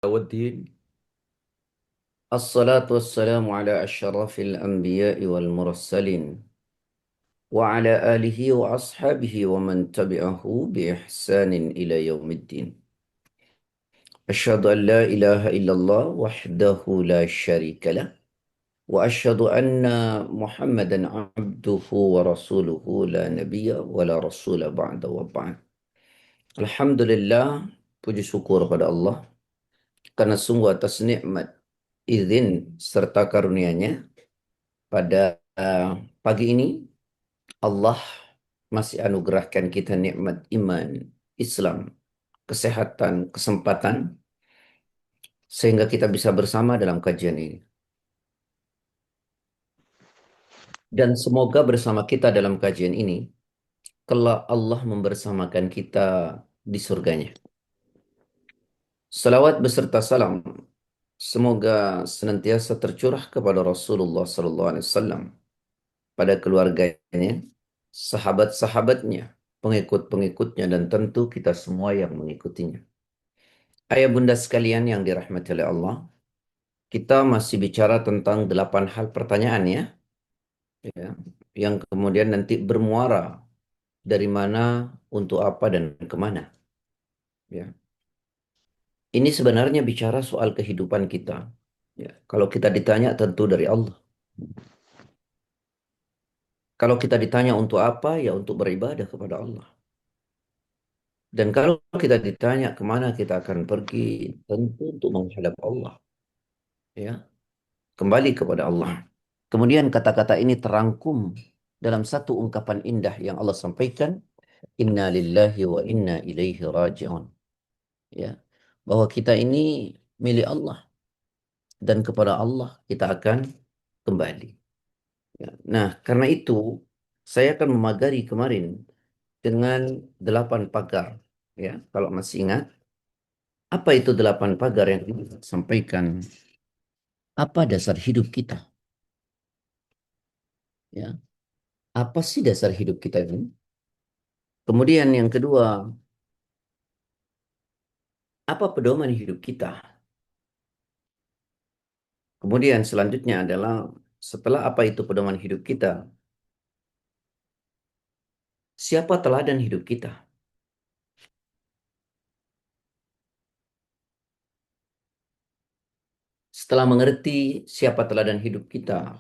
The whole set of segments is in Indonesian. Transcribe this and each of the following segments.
والدين الصلاة والسلام على أشرف الأنبياء والمرسلين وعلى آله وأصحابه ومن تبعه بإحسان إلى يوم الدين. أشهد أن لا إله إلا الله وحده لا شريك له وأشهد أن محمدا عبده ورسوله لا نبي ولا رسول بعد وبعد. Alhamdulillah, puji syukur pada Allah karena sungguh atas nikmat, izin serta karunia-Nya pada pagi ini Allah masih anugerahkan kita nikmat iman, Islam, kesehatan, kesempatan sehingga kita bisa bersama dalam kajian ini. Dan semoga bersama kita dalam kajian ini kelak Allah membersamakan kita di surganya. Salawat beserta salam semoga senantiasa tercurah kepada Rasulullah SAW, pada keluarganya, sahabat-sahabatnya, pengikut-pengikutnya, dan tentu kita semua yang mengikutinya. Ayah bunda sekalian yang dirahmati oleh Allah, kita masih bicara tentang 8 hal pertanyaan ya, yang kemudian nanti bermuara dari mana, untuk apa, dan kemana. Ya. Ini sebenarnya bicara soal kehidupan kita. Ya. Kalau kita ditanya tentu dari Allah. Kalau kita ditanya untuk apa, ya untuk beribadah kepada Allah. Dan kalau kita ditanya kemana kita akan pergi, tentu untuk menghadap Allah. Ya, kembali kepada Allah. Kemudian kata-kata ini terangkum dalam satu ungkapan indah yang Allah sampaikan, Inna lillahi wa inna ilaihi raji'un. Ya, bahwa kita ini milik Allah dan kepada Allah kita akan kembali. Ya. Nah, karena itu saya akan memagari kemarin dengan 8 pagar. Ya, kalau masih ingat, apa itu 8 pagar yang disampaikan? Apa dasar hidup kita? Ya, apa sih dasar hidup kita ini? Kemudian yang kedua, apa pedoman hidup kita? Kemudian selanjutnya adalah setelah apa itu pedoman hidup kita, siapa teladan hidup kita? Setelah mengerti siapa teladan hidup kita,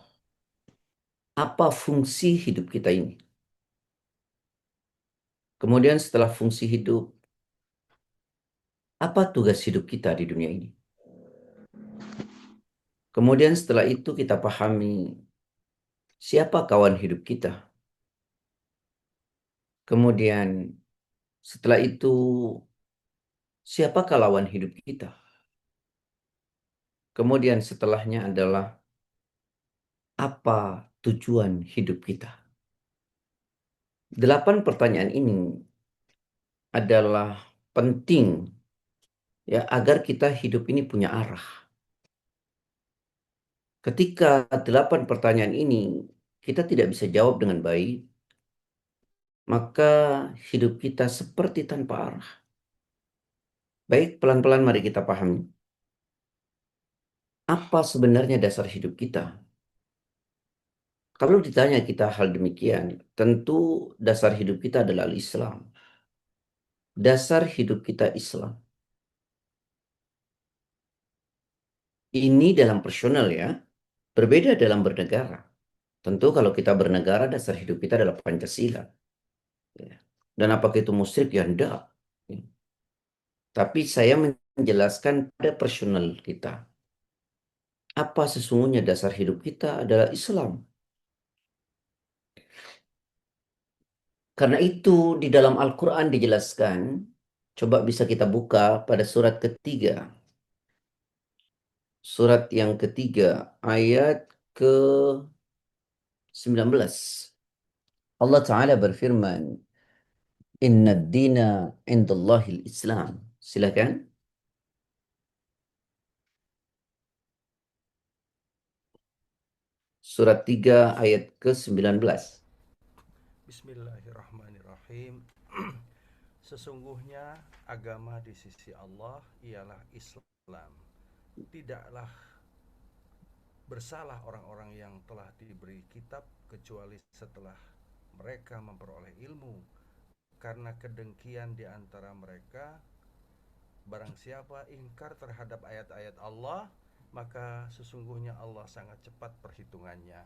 apa fungsi hidup kita ini? Kemudian setelah fungsi hidup, apa tugas hidup kita di dunia ini? Kemudian setelah itu kita pahami siapa kawan hidup kita. Kemudian setelah itu siapakah lawan hidup kita? Kemudian setelahnya adalah apa tujuan hidup kita? 8 pertanyaan ini adalah penting ya agar kita hidup ini punya arah. Ketika 8 pertanyaan ini kita tidak bisa jawab dengan baik, maka hidup kita seperti tanpa arah. Baik, pelan-pelan mari kita pahami. Apa sebenarnya dasar hidup kita? Kalau ditanya kita hal demikian, tentu dasar hidup kita adalah Islam. Dasar hidup kita Islam. Ini dalam personal ya, berbeda dalam bernegara. Tentu kalau kita bernegara, dasar hidup kita adalah Pancasila. Ya. Dan apakah itu musyrik? Ya enggak. Ya. Tapi saya menjelaskan pada personal kita. Apa sesungguhnya dasar hidup kita adalah Islam. Karena itu di dalam Al-Quran dijelaskan, coba bisa kita buka pada surat ketiga. Surat yang ketiga, ayat ke-19. Allah Ta'ala berfirman, Inna dina indallahil Islam. Silakan. Surat 3 ayat ke-19. Bismillahirrahmanirrahim. Sesungguhnya agama di sisi Allah ialah Islam. Tidaklah bersalah orang-orang yang telah diberi kitab kecuali setelah mereka memperoleh ilmu. Karena kedengkian di antara mereka, barang siapa ingkar terhadap ayat-ayat Allah, maka sesungguhnya Allah sangat cepat perhitungannya.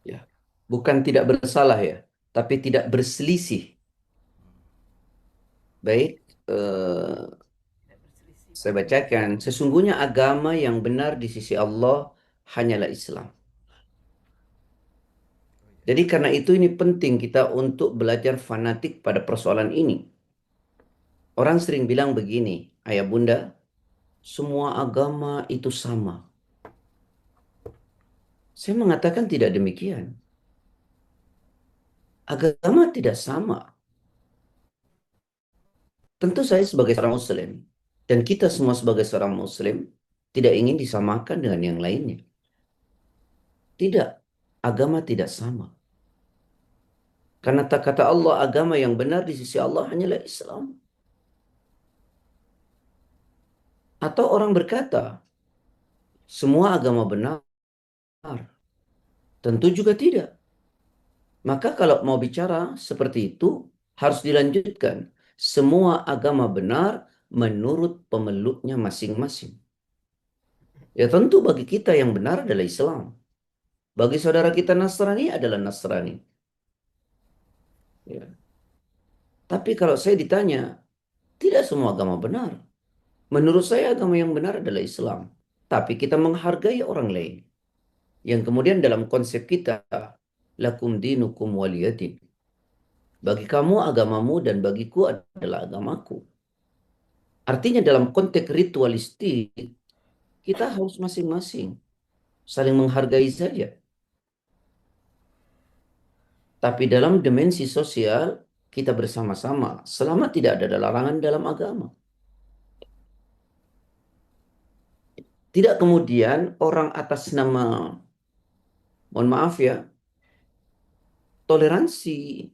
Ya, bukan tidak bersalah ya, tapi tidak berselisih. Baik, saya bacakan. Sesungguhnya agama yang benar di sisi Allah hanyalah Islam. Jadi karena itu ini penting kita untuk belajar fanatik pada persoalan ini. Orang sering bilang begini, ayah bunda, semua agama itu sama. Saya mengatakan tidak demikian. Agama tidak sama. Tentu saya sebagai seorang muslim dan kita semua sebagai seorang muslim tidak ingin disamakan dengan yang lainnya. Tidak, agama tidak sama. Karena tak kata Allah agama yang benar di sisi Allah hanyalah Islam. Atau orang berkata, semua agama benar. Tentu juga tidak. Maka kalau mau bicara seperti itu, harus dilanjutkan. Semua agama benar menurut pemeluknya masing-masing. Ya tentu bagi kita yang benar adalah Islam. Bagi saudara kita Nasrani adalah Nasrani. Ya. Tapi kalau saya ditanya, tidak semua agama benar. Menurut saya agama yang benar adalah Islam. Tapi kita menghargai orang lain. Yang kemudian dalam konsep kita, lakum dinukum waliyadin. Bagi kamu agamamu dan bagiku adalah agamaku. Artinya dalam konteks ritualistik, kita harus masing-masing saling menghargai saja. Tapi dalam dimensi sosial, kita bersama-sama selama tidak ada larangan dalam agama. Tidak kemudian orang atas nama, mohon maaf ya, toleransi.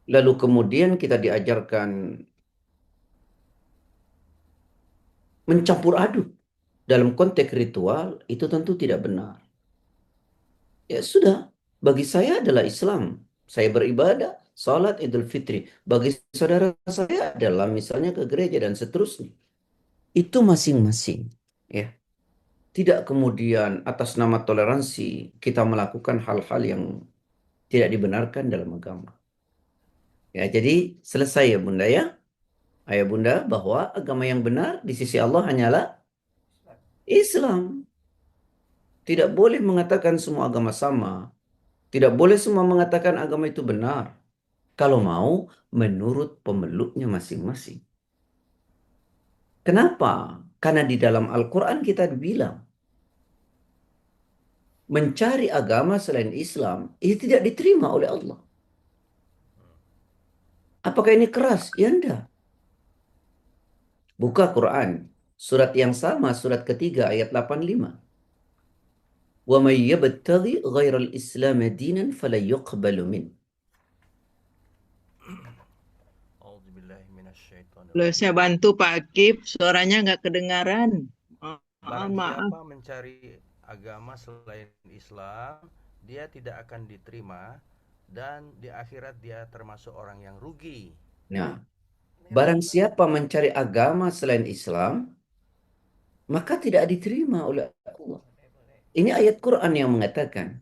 Lalu kemudian kita diajarkan mencampur aduk dalam konteks ritual, itu tentu tidak benar. Ya sudah, bagi saya adalah Islam. Saya beribadah, salat Idul Fitri. Bagi saudara saya adalah misalnya ke gereja dan seterusnya. Itu masing-masing. Ya, tidak kemudian atas nama toleransi kita melakukan hal-hal yang tidak dibenarkan dalam agama. Ya, jadi selesai ya Bunda ya. Ayah Bunda bahwa agama yang benar di sisi Allah hanyalah Islam. Tidak boleh mengatakan semua agama sama. Tidak boleh semua mengatakan agama itu benar. Kalau mau menurut pemeluknya masing-masing. Kenapa? Karena di dalam Al-Quran kita bilang mencari agama selain Islam itu tidak diterima oleh Allah. Apakah ini keras? Ya enggak. Buka Quran. Surat yang sama, surat ketiga ayat 85. وَمَنْ يَبْتَغِ غَيْرَ الْإِسْلَامَ دِينًا فَلَا يُقْبَلُ مِنْهُ. Boleh saya bantu Pak Akib, suaranya nggak kedengaran. Mohon Barang maaf. siapa mencari agama selain Islam, dia tidak akan diterima dan di akhirat dia termasuk orang yang rugi. Nah, barang siapa mencari agama selain Islam, maka tidak diterima oleh Allah. Ini ayat Quran yang mengatakan,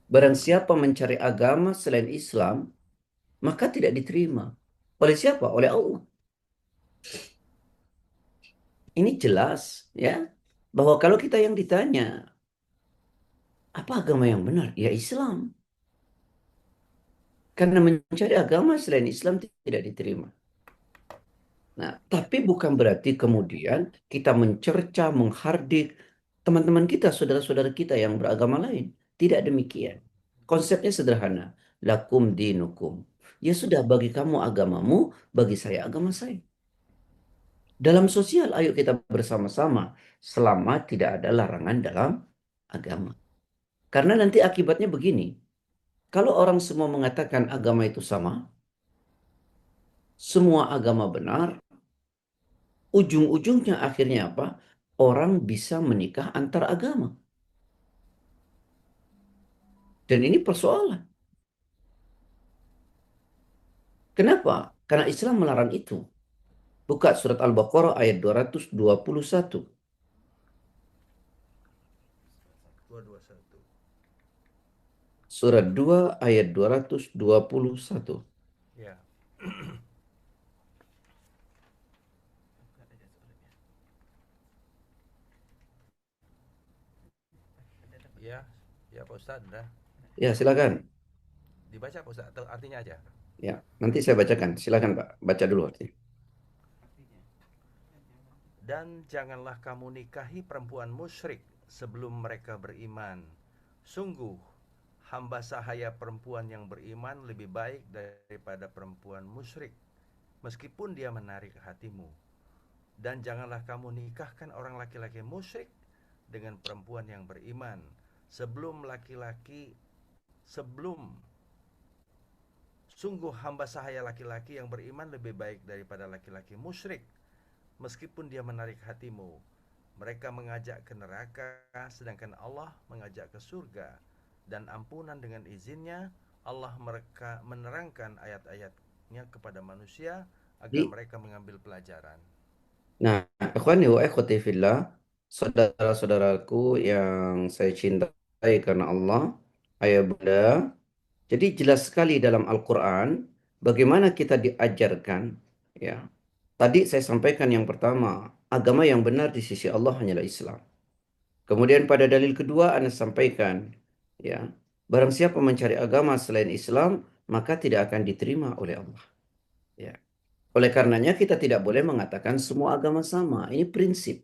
barang siapa mencari agama selain Islam, maka tidak diterima. Oleh siapa? Oleh Allah. Ini jelas ya, bahwa kalau kita yang ditanya, apa agama yang benar? Ya Islam. Karena mencari agama selain Islam tidak diterima. Nah, tapi bukan berarti kemudian kita mencerca, menghardik teman-teman kita, saudara-saudara kita yang beragama lain. Tidak demikian. Konsepnya sederhana. Lakum dinukum. Ya sudah, bagi kamu agamamu, bagi saya agama saya. Dalam sosial, ayo kita bersama-sama selama tidak ada larangan dalam agama. Karena nanti akibatnya begini. Kalau orang semua mengatakan agama itu sama, semua agama benar, ujung-ujungnya akhirnya apa? Orang bisa menikah antar agama. Dan ini persoalan. Kenapa? Karena Islam melarang itu. Buka surat Al-Baqarah ayat 221. 221. Surat 2 ayat 221. Ya. Ya, ya Pak Ustadz, dah. Ya, silakan. Dibaca Pak Ustadz atau artinya aja? Ya, nanti saya bacakan. Silakan, Pak. Baca dulu artinya. Dan janganlah kamu nikahi perempuan musyrik sebelum mereka beriman. Sungguh, hamba sahaya perempuan yang beriman lebih baik daripada perempuan musyrik, meskipun dia menarik hatimu. Dan janganlah kamu nikahkan orang laki-laki musyrik dengan perempuan yang beriman sebelum sungguh hamba sahaya laki-laki yang beriman lebih baik daripada laki-laki musyrik, meskipun dia menarik hatimu. Mereka mengajak ke neraka, sedangkan Allah mengajak ke surga. Dan ampunan dengan izinnya, Allah mereka menerangkan ayat-ayatnya kepada manusia agar Jadi, mereka mengambil pelajaran. nah, ikhwani wa ikhwati fillah, saudara-saudaraku yang saya cintai karena Allah, ayah bunda, jadi jelas sekali dalam Al-Quran bagaimana kita diajarkan, ya. Tadi saya sampaikan yang pertama, agama yang benar di sisi Allah hanyalah Islam. Kemudian pada dalil kedua Anda sampaikan, ya, barang siapa mencari agama selain Islam, maka tidak akan diterima oleh Allah. Ya. Oleh karenanya kita tidak boleh mengatakan semua agama sama. Ini prinsip.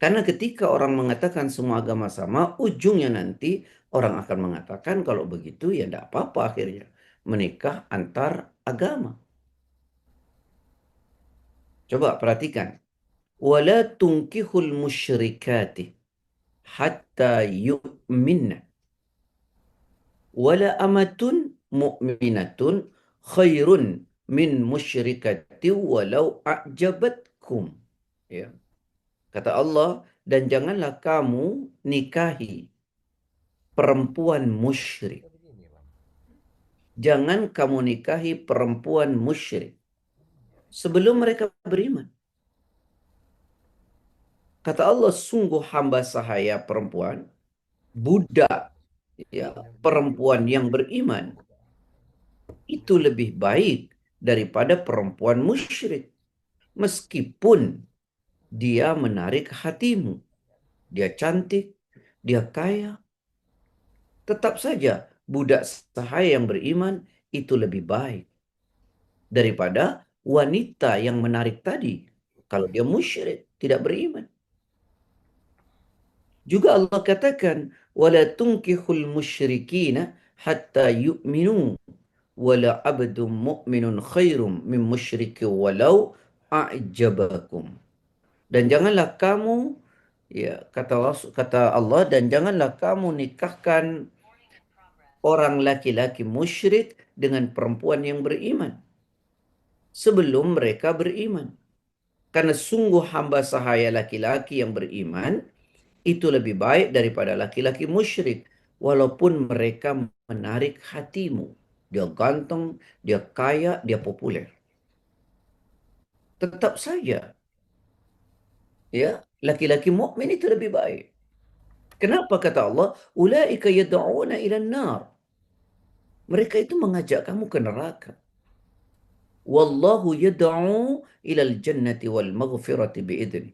Karena ketika orang mengatakan semua agama sama, ujungnya nanti orang akan mengatakan kalau begitu ya tidak apa-apa akhirnya. Menikah antar agama. Coba perhatikan. Wala tunkihul musyrikati hatta yu'minna. Wala amatun mu'minatun khairun min musyrikati walau a'jabatkum. Ya. Kata Allah, dan janganlah kamu nikahi perempuan musyrik. Jangan kamu nikahi perempuan musyrik sebelum mereka beriman. Kata Allah, sungguh hamba sahaya perempuan, budak, ya, perempuan yang beriman itu lebih baik daripada perempuan musyrik. Meskipun dia menarik hatimu, dia cantik, dia kaya, tetap saja budak sahaya yang beriman itu lebih baik daripada wanita yang menarik tadi. Kalau dia musyrik, tidak beriman. Juga Allah katakan, "Wala tunkihul musyrikina hatta yu'minu, wala abdun mu'minun khairum min musyrikin walau a'jabakum." Dan janganlah kamu, ya, kata Allah, dan janganlah kamu nikahkan orang laki-laki musyrik dengan perempuan yang beriman sebelum mereka beriman. Karena sungguh hamba sahaya laki-laki yang beriman itu lebih baik daripada laki-laki musyrik. Walaupun mereka menarik hatimu. Dia ganteng, dia kaya, dia populer. Tetap saja, ya, laki-laki mukmin itu lebih baik. Kenapa kata Allah? Ulaika yad'una ila nar. Mereka itu mengajak kamu ke neraka. Wallahu yad'u ilal jannati wal maghfirati biidni.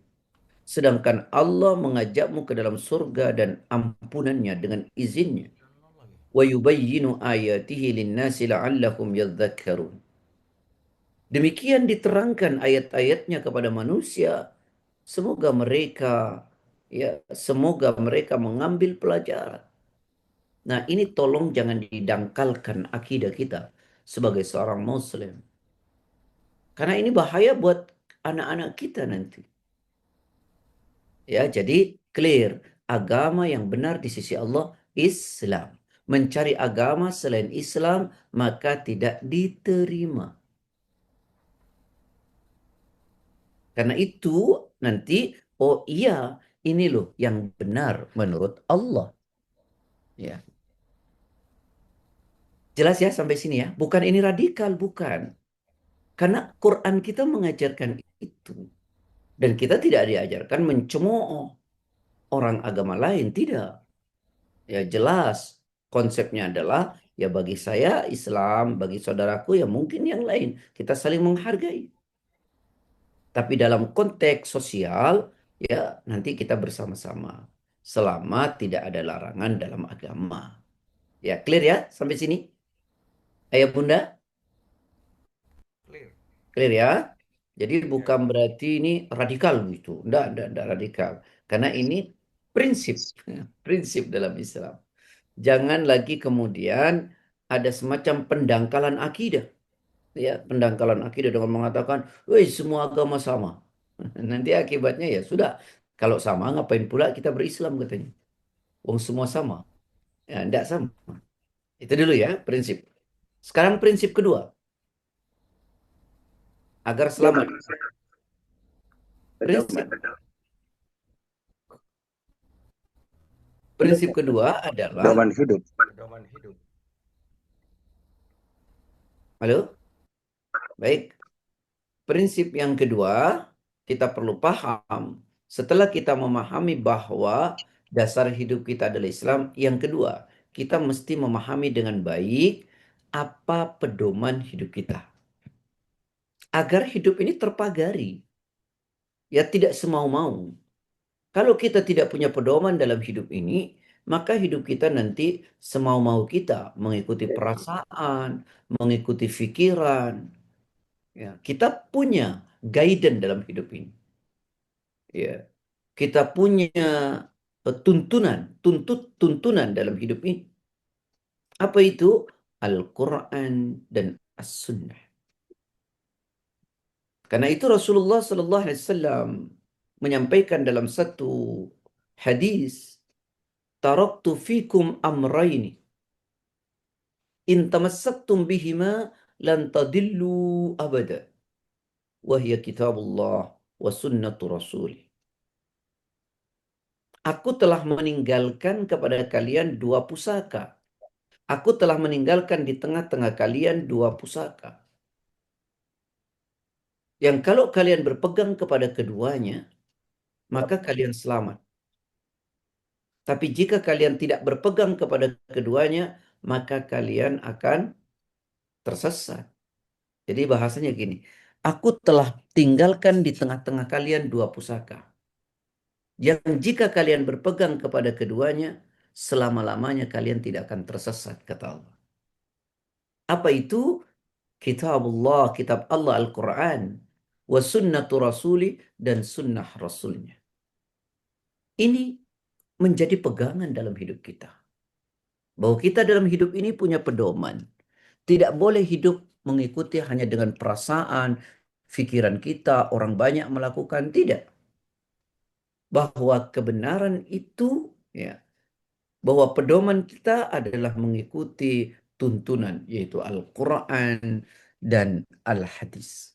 Sedangkan Allah mengajakmu ke dalam surga dan ampunannya dengan izinnya. Wa yubayyinu ayatihi linnasi la'allahum yadhakkarun. Demikian diterangkan ayat-ayatnya kepada manusia. Semoga mereka mengambil pelajaran. Nah, ini tolong jangan didangkalkan akidah kita sebagai seorang muslim. Karena ini bahaya buat anak-anak kita nanti. Ya, jadi clear, agama yang benar di sisi Allah Islam. Mencari agama selain Islam maka tidak diterima. Karena itu nanti, oh iya, ini loh yang benar menurut Allah. Ya, jelas ya sampai sini ya. Bukan ini radikal, bukan. Karena Quran kita mengajarkan itu. Dan kita tidak diajarkan mencemooh orang agama lain, tidak. Ya jelas konsepnya adalah ya bagi saya Islam, bagi saudaraku ya mungkin yang lain. Kita saling menghargai. Tapi dalam konteks sosial ya nanti kita bersama-sama. Selama tidak ada larangan dalam agama. Ya clear ya sampai sini? Ayah Bunda? Clear. Clear ya? Jadi Ya. bukan berarti ini radikal gitu. Enggak radikal. Karena ini prinsip, prinsip dalam Islam. Jangan lagi kemudian ada semacam pendangkalan akidah. Ya, pendangkalan akidah dengan mengatakan, woi semua agama sama. Nanti akibatnya ya sudah. Kalau sama, ngapain pula kita berislam katanya. Wong semua sama. Ya, enggak sama. Itu dulu ya, prinsip. Sekarang prinsip kedua, agar selamat. Prinsip prinsip kedua adalah, Pedoman hidup. Pedoman hidup. halo, baik. Prinsip yang kedua, kita perlu paham. Setelah kita memahami bahwa dasar hidup kita adalah Islam, yang kedua, kita mesti memahami dengan baik apa pedoman hidup kita. Agar hidup ini terpagari. Ya tidak semau-mau. Kalau kita tidak punya pedoman dalam hidup ini, maka hidup kita nanti semau-mau kita mengikuti perasaan, mengikuti pikiran. Ya, kita punya guidance dalam hidup ini. Ya, kita punya tuntunan dalam hidup ini. Apa itu? Al-Quran dan As-Sunnah. Karena itu Rasulullah Sallallahu Alaihi Wasallam menyampaikan dalam satu hadis, taraktu fikum amraini, in tamassaktum bihima lan tadillu abada, wahya kitabullah wa sunnatu rasulih. Aku telah meninggalkan kepada kalian dua pusaka. Aku telah meninggalkan di tengah-tengah kalian dua pusaka. Yang kalau kalian berpegang kepada keduanya, maka kalian selamat. Tapi jika kalian tidak berpegang kepada keduanya, maka kalian akan tersesat. Jadi bahasanya gini, aku telah tinggalkan di tengah-tengah kalian dua pusaka. Yang jika kalian berpegang kepada keduanya, selama-lamanya kalian tidak akan tersesat, kata Allah. Apa itu? Kitabullah, kitab Allah Al-Quran. Wa sunnatu rasuli, dan sunnah rasulnya. Ini menjadi pegangan dalam hidup kita. Bahwa kita dalam hidup ini punya pedoman. Tidak boleh hidup mengikuti hanya dengan perasaan, pikiran kita, orang banyak melakukan. Tidak. Bahwa kebenaran itu, ya, bahwa pedoman kita adalah mengikuti tuntunan, yaitu Al-Quran dan Al-Hadis.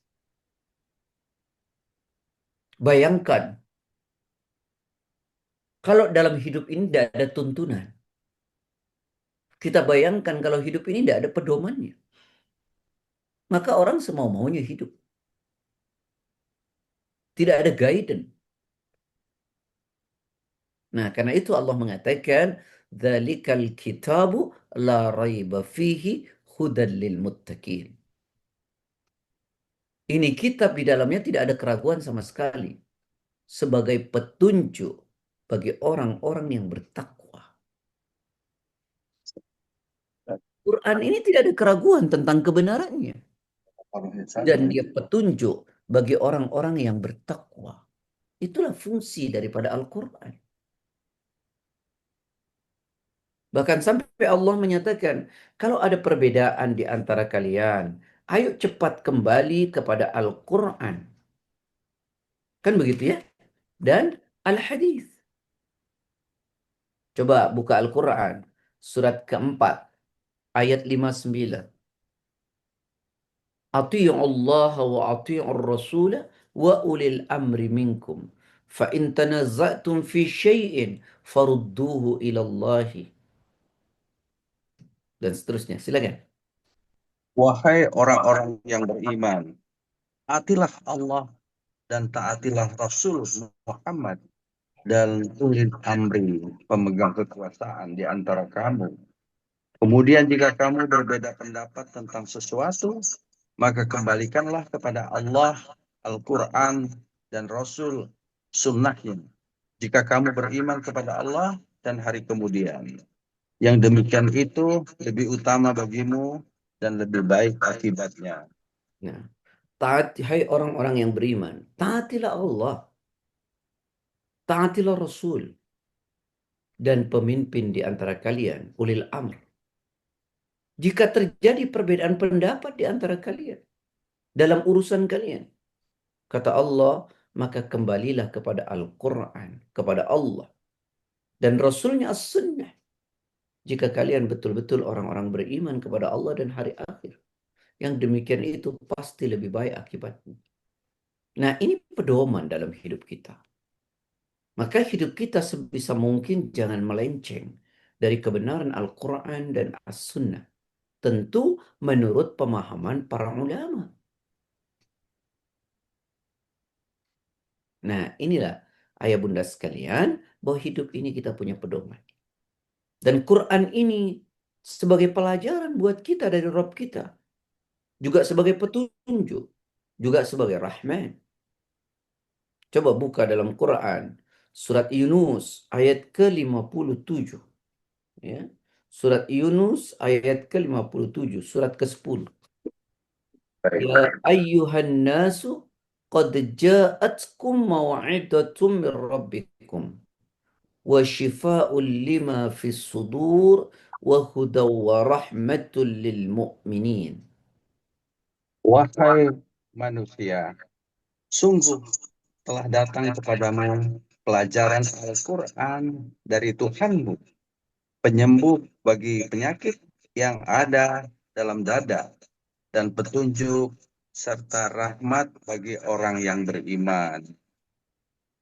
Bayangkan, kalau dalam hidup ini tidak ada tuntunan. Kita bayangkan kalau hidup ini tidak ada pedomannya. Maka orang semau maunya hidup. Tidak ada guidance. Nah, karena itu Allah mengatakan, "Dzalikal kitabu la raiba fihi hudan lil muttaqin." Ini kitab di dalamnya tidak ada keraguan sama sekali. Sebagai petunjuk bagi orang-orang yang bertakwa. Quran ini tidak ada keraguan tentang kebenarannya. Dan dia petunjuk bagi orang-orang yang bertakwa. Itulah fungsi daripada Al-Quran. Bahkan sampai Allah menyatakan, kalau ada perbedaan di antara kalian, ayo cepat kembali kepada Al-Quran. Kan begitu ya? Dan Al-Hadis. Coba buka Al-Quran. Surat keempat, ayat 59. Ati'u Allah wa ati'ur Rasul wa ulil amri minkum fa in tanazza'tum fi syai'in farudduhu ila Allahi dan seterusnya. Silakan. Wahai orang-orang yang beriman, taatilah Allah dan taatilah Rasul Muhammad dan ulil amri, pemegang kekuasaan di antara kamu. Kemudian jika kamu berbeda pendapat tentang sesuatu, maka kembalikanlah kepada Allah, Al-Quran, dan Rasul sunnahnya. Jika kamu beriman kepada Allah dan hari kemudian. Yang demikian itu lebih utama bagimu dan lebih baik akibatnya. Nah, hai orang-orang yang beriman, taatilah Allah, taatilah Rasul, dan pemimpin di antara kalian, ulil amr. Jika terjadi perbedaan pendapat di antara kalian dalam urusan kalian, kata Allah, maka kembalilah kepada Al-Quran, kepada Allah, dan Rasulnya As-Sunnah. Jika kalian betul-betul orang-orang beriman kepada Allah dan hari akhir. Yang demikian itu pasti lebih baik akibatnya. Nah, ini pedoman dalam hidup kita. Maka hidup kita sebisa mungkin jangan melenceng dari kebenaran Al-Quran dan As-Sunnah. Tentu menurut pemahaman para ulama. Nah, inilah ayah bunda sekalian, bahwa hidup ini kita punya pedoman. Dan Quran ini sebagai pelajaran buat kita dari Rabb kita. Juga sebagai petunjuk. Juga sebagai rahmat. Coba buka dalam Quran. Surat Yunus ayat ke-57. Ya. Surat Yunus ayat ke-57. Surat ke-10. Ya ayyuhan nasu qad ja'atkum maw'idatum min rabbikum wa shifa'un lima fis sudur wa hudaw wa rahmatul lil mu'minin. Wahai manusia, sungguh telah datang kepadamu pelajaran Al-Quran dari Tuhanmu, penyembuh bagi penyakit yang ada dalam dada, dan petunjuk serta rahmat bagi orang yang beriman.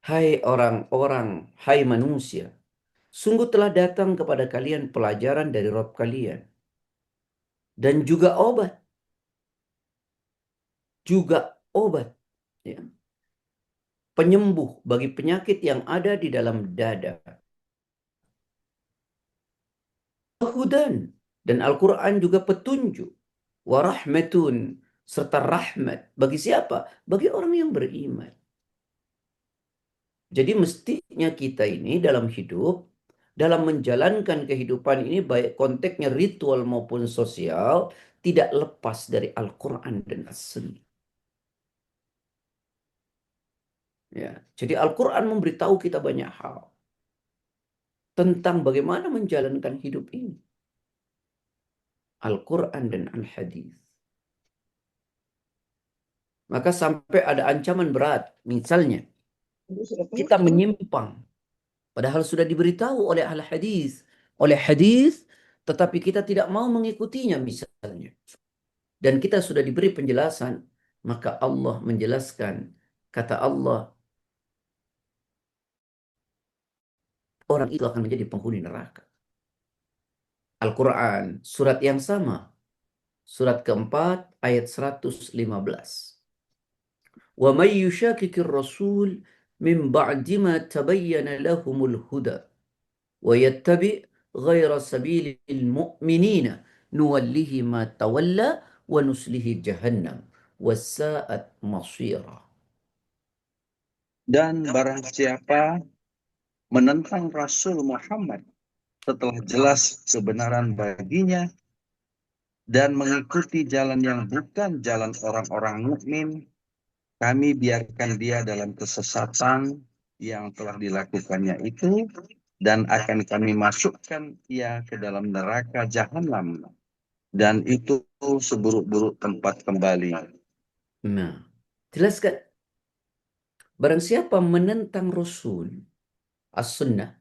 Hai orang-orang, hai manusia, sungguh telah datang kepada kalian pelajaran dari Rabb kalian dan juga obat, ya, penyembuh bagi penyakit yang ada di dalam dada. Hudan, dan Al-Quran juga petunjuk. Warahmatun, serta rahmat. Bagi siapa? Bagi orang yang beriman. Jadi mestinya kita ini dalam hidup, dalam menjalankan kehidupan ini, baik konteksnya ritual maupun sosial, tidak lepas dari Al-Quran dan As-Sunnah. Ya, jadi Al-Quran memberitahu kita banyak hal tentang bagaimana menjalankan hidup ini. Al-Quran dan Al-Hadis. Maka sampai ada ancaman berat. Misalnya, kita menyimpang. Padahal sudah diberitahu oleh Al-Hadis. Oleh hadis, tetapi kita tidak mau mengikutinya misalnya. Dan kita sudah diberi penjelasan. Maka Allah menjelaskan. Kata Allah, orang itu akan menjadi penghuni neraka. Al-Quran, surat yang sama. Surat keempat, ayat 115. وَمَنْ يُشَاكِكِ الرَّسُولِ مِنْ بَعْدِ مَا تَبَيَّنَ لَهُمُ الْهُدَى وَيَتَّبِعْ غَيْرَ سَبِيلِ الْمُؤْمِنِينَ نُوَلِّهِ مَا تَوَلَّى وَنُصْلِهِ جَهَنَّمَ وَسَاءَتْ مَصِيرًا. Dan barang siapa menentang Rasul Muhammad setelah jelas kebenaran baginya dan mengikuti jalan yang bukan jalan orang-orang mukmin, kami biarkan dia dalam kesesatan yang telah dilakukannya itu, dan akan kami masukkan ia ke dalam neraka jahanam, dan itu seburuk-buruk tempat kembali. Nah, jelaskan. Barang siapa menentang Rasul As-Sunnah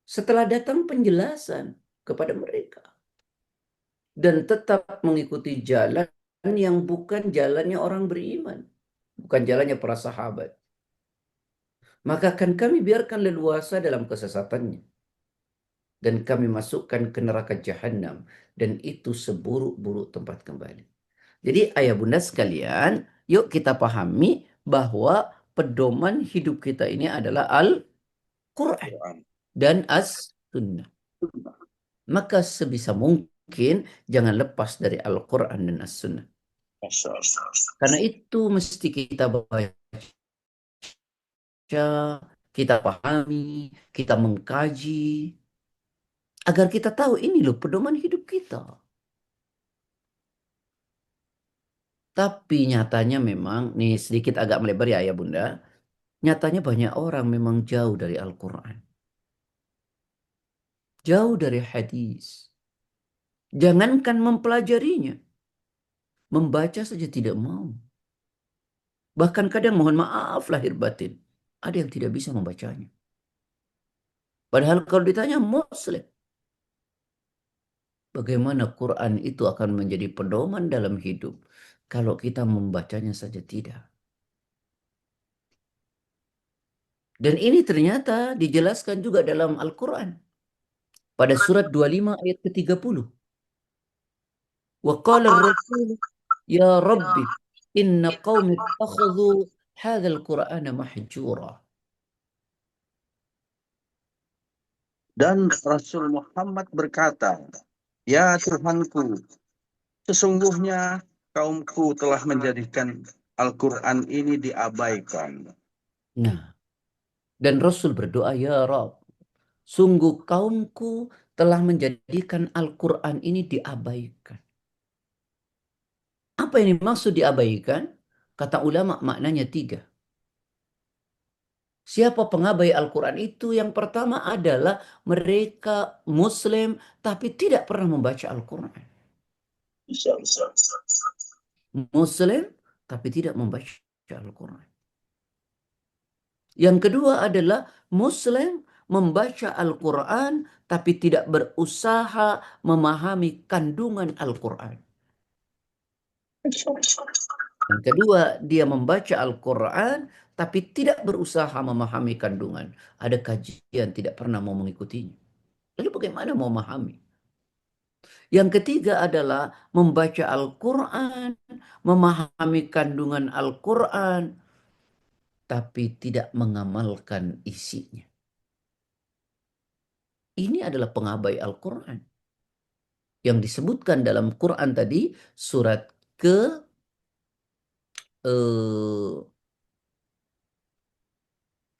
setelah datang penjelasan kepada mereka dan tetap mengikuti jalan yang bukan jalannya orang beriman. bukan jalannya para sahabat. Maka akan kami biarkan leluasa dalam kesesatannya. Dan kami masukkan ke neraka jahanam. Dan itu seburuk-buruk tempat kembali. Jadi ayah bunda sekalian, yuk kita pahami bahwa pedoman hidup kita ini adalah Al-Quran dan As-Sunnah. Maka sebisa mungkin jangan lepas dari Al-Quran dan As-Sunnah. Karena itu mesti kita baca, kita pahami, kita mengkaji, agar kita tahu ini loh pedoman hidup kita. Tapi nyatanya memang, nih sedikit agak melebar ya ayah bunda, nyatanya banyak orang memang jauh dari Al-Quran. Jauh dari hadis. Jangankan mempelajarinya, membaca saja tidak mau. Bahkan kadang mohon maaf lahir batin, ada yang tidak bisa membacanya. Padahal kalau ditanya Muslim, bagaimana Quran itu akan menjadi pedoman dalam hidup kalau kita membacanya saja tidak. Dan ini ternyata dijelaskan juga dalam Al-Quran. Pada surat 25 ayat ke-30. Wa qala ar-rasul ya Rabbi inna qaumi ittakhadhu hadzal Qur'ana mahjura. Dan Rasul Muhammad berkata, "Ya Tuhanku, sesungguhnya kaumku telah menjadikan Al-Quran ini diabaikan." Nah, dan Rasul berdoa, ya Rabb, sungguh kaumku telah menjadikan Al-Quran ini diabaikan. Apa yang dimaksud diabaikan? Kata ulama maknanya tiga. Siapa pengabai Al-Quran itu? Yang pertama adalah mereka Muslim tapi tidak pernah membaca Al-Quran. Muslim tapi tidak membaca Al-Quran. Yang kedua adalah Muslim membaca Al-Quran tapi tidak berusaha memahami kandungan Al-Quran. Yang kedua, dia membaca Al-Quran tapi tidak berusaha memahami kandungan. Ada kajian tidak pernah mau mengikutinya. Lalu bagaimana mau memahami? Yang ketiga adalah membaca Al-Quran, memahami kandungan Al-Quran, tapi tidak mengamalkan isinya. Ini adalah pengabai Al-Quran. Yang disebutkan dalam Quran tadi, surat ke eh,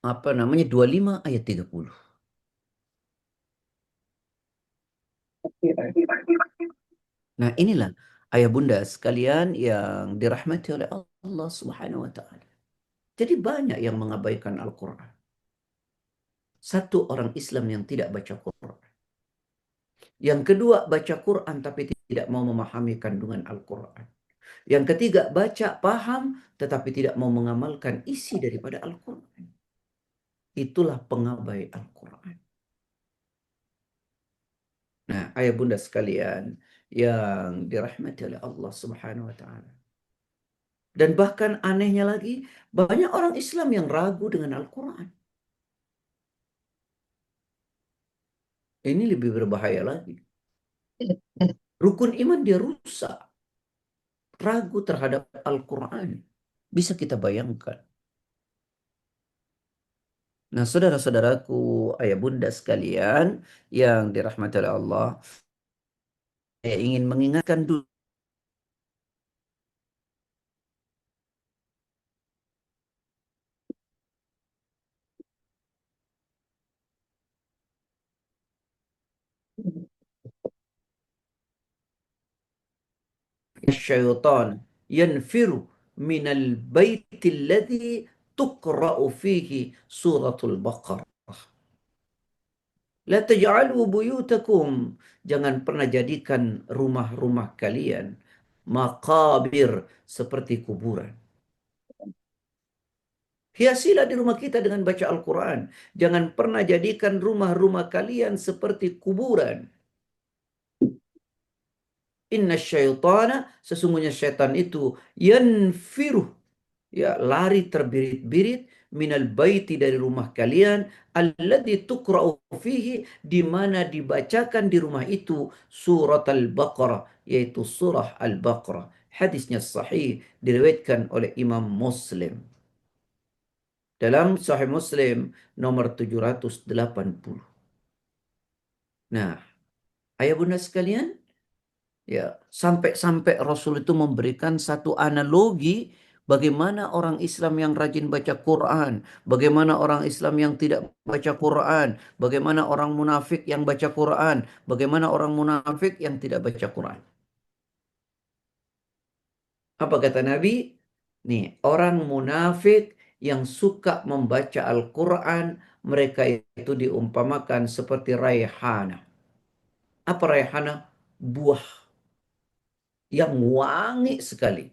apa namanya 25 ayat 30. Nah, inilah ayah bunda sekalian yang dirahmati oleh Allah Subhanahu wa taala. Jadi banyak yang mengabaikan Al-Quran. Satu orang Islam yang tidak baca Quran. Yang kedua baca Quran tapi tidak mau memahami kandungan Al-Quran. Yang ketiga baca paham tetapi tidak mau mengamalkan isi daripada Al-Quran. Itulah pengabai Al-Quran. Nah, ayah bunda sekalian yang dirahmati oleh Allah Subhanahu wa taala. Dan bahkan anehnya lagi, banyak orang Islam yang ragu dengan Al-Quran. Ini lebih berbahaya lagi. Rukun iman dia rusak. Ragu terhadap Al-Quran. Bisa kita bayangkan. Nah, saudara-saudaraku, ayah bunda sekalian yang dirahmati oleh Allah, saya ingin mengingatkan dulu syaitan yanfiru minal baitil ladzi tuqra'u fihi suratul Baqarah. La taj'alu buyutakum. Jangan pernah jadikan rumah-rumah kalian maqabir seperti kuburan. Hiasilah di rumah kita dengan baca Al-Quran. Jangan pernah jadikan rumah-rumah kalian seperti kuburan. Inna syaitana, sesungguhnya syaitan itu yanfiruh. ya lari terbirit-birit minal baiti dari rumah kalian alladzi tuqra'u fihi di mana dibacakan di rumah itu surat Al-Baqarah yaitu surah Al-Baqarah. Hadisnya sahih diriwayatkan oleh Imam Muslim. Dalam Sahih Muslim nomor 780. Nah, ayah bunda sekalian, ya, sampai-sampai Rasul itu memberikan satu analogi bagaimana orang Islam yang rajin baca Quran, bagaimana orang Islam yang tidak baca Quran, bagaimana orang munafik yang baca Quran, bagaimana orang munafik yang tidak baca Quran. Apa kata Nabi? Nih, orang munafik yang suka membaca Al-Quran, mereka itu diumpamakan seperti raihana. Apa raihana? Buah yang wangi sekali,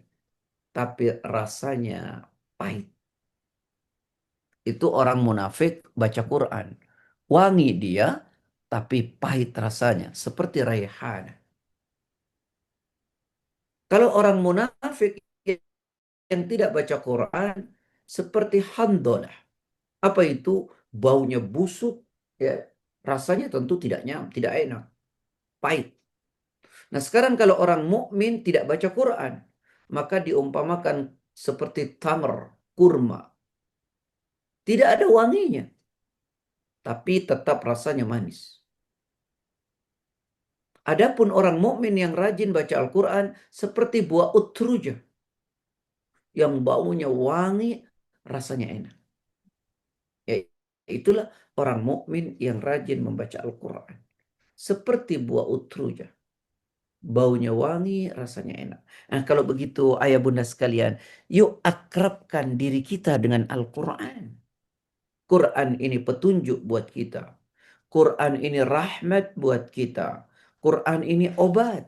tapi rasanya pahit. Itu orang munafik baca Quran. Wangi dia, tapi pahit rasanya, seperti raihana. Kalau orang munafik yang tidak baca Quran, seperti handolah. Apa itu? Baunya busuk, ya. Rasanya tentu tidak tidak enak, pahit. Nah, sekarang kalau orang mukmin tidak baca Quran, maka diumpamakan seperti tamar, kurma. Tidak ada wanginya, tapi tetap rasanya manis. Adapun orang mukmin yang rajin baca Al-Quran seperti buah utruja yang baunya wangi, rasanya enak. Ya, itulah orang mukmin yang rajin membaca Al-Quran. Seperti buah utruja. Baunya wangi, rasanya enak. Nah, kalau begitu ayah bunda sekalian, yuk akrabkan diri kita dengan Al-Quran. Quran ini petunjuk buat kita. Quran ini rahmat buat kita. Quran ini obat.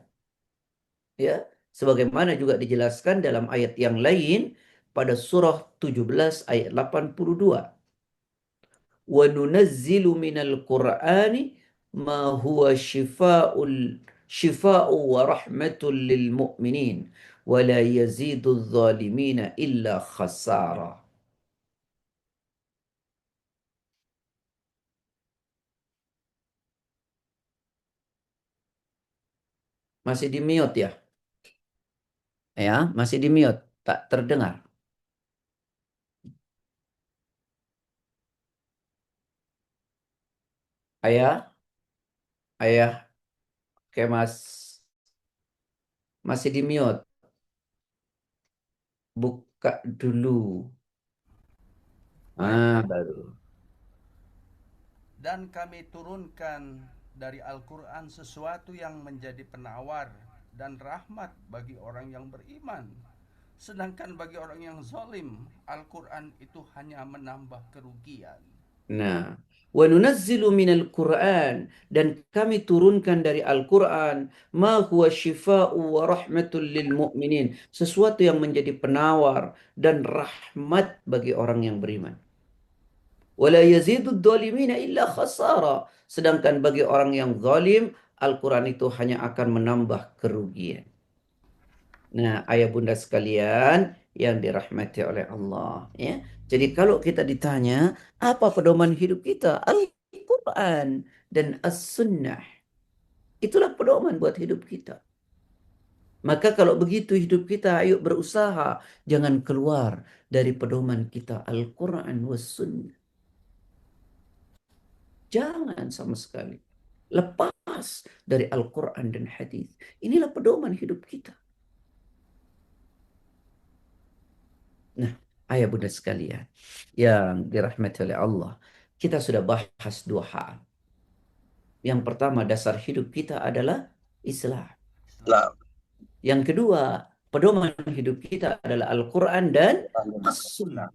Ya, sebagaimana juga dijelaskan dalam ayat yang lain pada surah 17 ayat 82. Wa nunazzilu minal Qur'ani ma huwa shifa'u wa rahmatul lil mu'minin wa la yazidu zalimina illa khasara. Masih di mute ya? Ya, masih di mute, tak terdengar. Ayah, ayah, oke Mas, masih di mute. Buka dulu. Baik. Baru. Dan kami turunkan dari Al-Quran sesuatu yang menjadi penawar dan rahmat bagi orang yang beriman. Sedangkan bagi orang yang zalim, Al-Quran itu hanya menambah kerugian. Nah, wa nunazzilu minal Qur'an dan kami turunkan dari Al-Qur'an ma huwa syifa'u wa rahmatul lil mu'minin, sesuatu yang menjadi penawar dan rahmat bagi orang yang beriman. Wala yazidud dhalimina illa khasara. Sedangkan bagi orang yang zalim, Al-Qur'an itu hanya akan menambah kerugian. Nah, ayah bunda sekalian yang dirahmati oleh Allah, ya. Jadi kalau kita ditanya, apa pedoman hidup kita? Al-Quran dan As-Sunnah. Itulah pedoman buat hidup kita. Maka kalau begitu hidup kita, ayo berusaha. Jangan keluar dari pedoman kita. Al-Quran was Sunnah. Jangan sama sekali. Lepas dari Al-Quran dan hadis. Inilah pedoman hidup kita. Nah, ayah bunda sekalian yang dirahmati oleh Allah, kita sudah bahas dua hal. Yang pertama, dasar hidup kita adalah Islam. Islam. Yang kedua, pedoman hidup kita adalah Al-Quran dan As-Sunnah.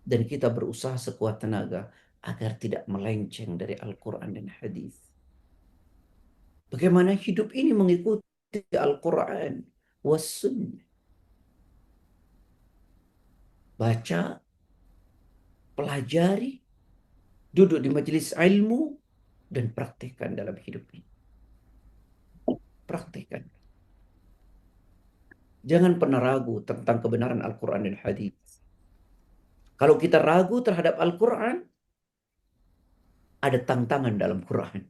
Dan kita berusaha sekuat tenaga agar tidak melenceng dari Al-Quran dan hadis. Bagaimana hidup ini mengikuti Al-Quran was Sunnah. Baca, pelajari, duduk di majelis ilmu, dan praktekkan dalam hidup ini. Praktekkan. Jangan pernah ragu tentang kebenaran Al-Quran dan hadis. Kalau kita ragu terhadap Al-Quran, ada tantangan dalam Quran.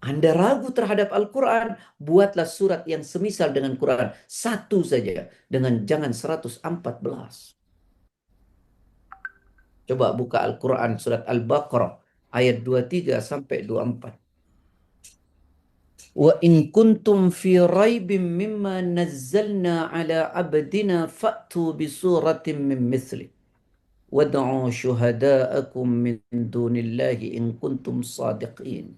Anda ragu terhadap Al-Quran, buatlah surat yang semisal dengan Quran. Satu saja, dengan jangan 114. Coba buka Al-Quran surat Al-Baqarah ayat 23 sampai 24. Wa in kuntum fi raibim mimma nazzalna ala abdina fa'tu bi suratin min mithli wad'u syuhada'akum min dunillahi in kuntum sadiqin.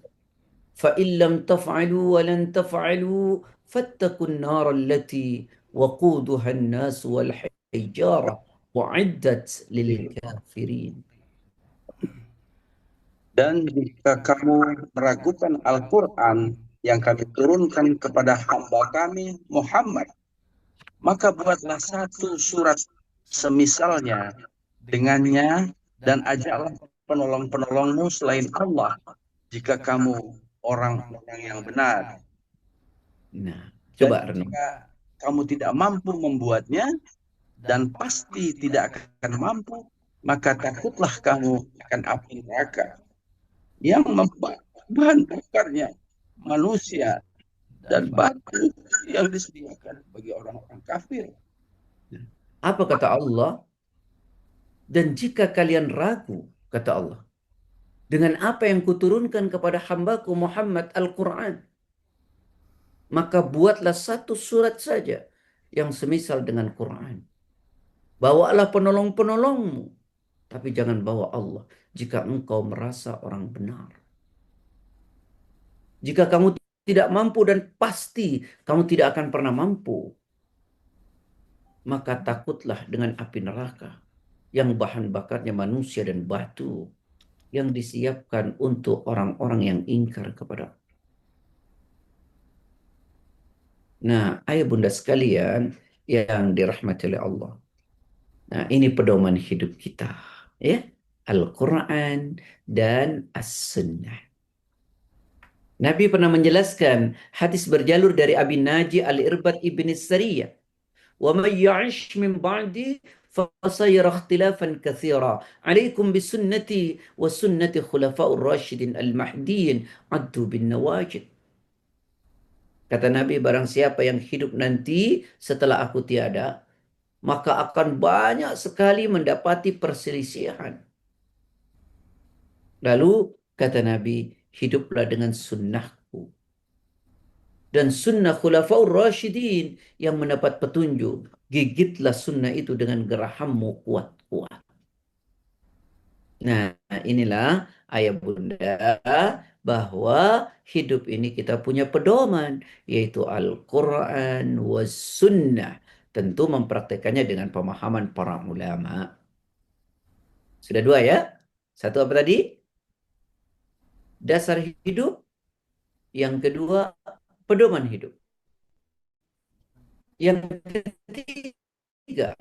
فإن لم تفعلوا ولن تفعلوا فاتقوا النار التي وقودها الناس والحجارة أعدت للكافرين. Dan jika kamu meragukan Al-Quran yang kami turunkan kepada hamba kami Muhammad, maka buatlah satu surat semisalnya dengannya dan ajaklah penolong-penolongmu selain Allah jika kamu orang-orang yang benar. Nah, Dan coba renung. jika kamu tidak mampu membuatnya dan pasti tidak akan mampu, maka takutlah kamu akan api neraka yang bahan bakarnya manusia dan batu yang disediakan bagi orang-orang kafir. Apa kata Allah? Dan jika kalian ragu, kata Allah, dengan apa yang kuturunkan kepada hambaku Muhammad Al-Quran, maka buatlah satu surat saja yang semisal dengan Quran. Bawalah penolong-penolongmu, tapi jangan bawa Allah jika engkau merasa orang benar. Jika kamu tidak mampu dan pasti kamu tidak akan pernah mampu, maka takutlah dengan api neraka yang bahan bakarnya manusia dan batu yang disiapkan untuk orang-orang yang ingkar kepada. Nah, ayah bunda sekalian yang dirahmati oleh Allah. Nah, ini pedoman hidup kita, ya. Al-Quran dan As-Sunnah. Nabi pernah menjelaskan hadis berjalur dari Abi Naji Al-Irbad ibn Sariyah. وَمَنْ يَعِشْ مِنْ بَعْدِي فَسَيَرَى اخْتِلَافًا كَثِيرًا عَلَيْكُمْ بِسُنَّتِي وَسُنَّةِ خُلَفَاءِ الرَّاشِدِينَ الْمَهْدِيِّينَ عَضُّوا بِالنَّوَاجِذِ. Kata Nabi, barang siapa yang hidup nanti setelah aku tiada, maka akan banyak sekali mendapati perselisihan. Lalu kata Nabi, hiduplah dengan sunnahku dan sunnah khulafaur rasyidin yang mendapat petunjuk. Gigitlah sunnah itu dengan gerahammu kuat-kuat. Nah, inilah ayah bunda bahwa hidup ini kita punya pedoman, yaitu Al-Quran was sunnah. Tentu mempraktekannya dengan pemahaman para ulama. Sudah dua ya? Satu apa tadi? Dasar hidup. Yang kedua, pedoman hidup. Yang ketiga,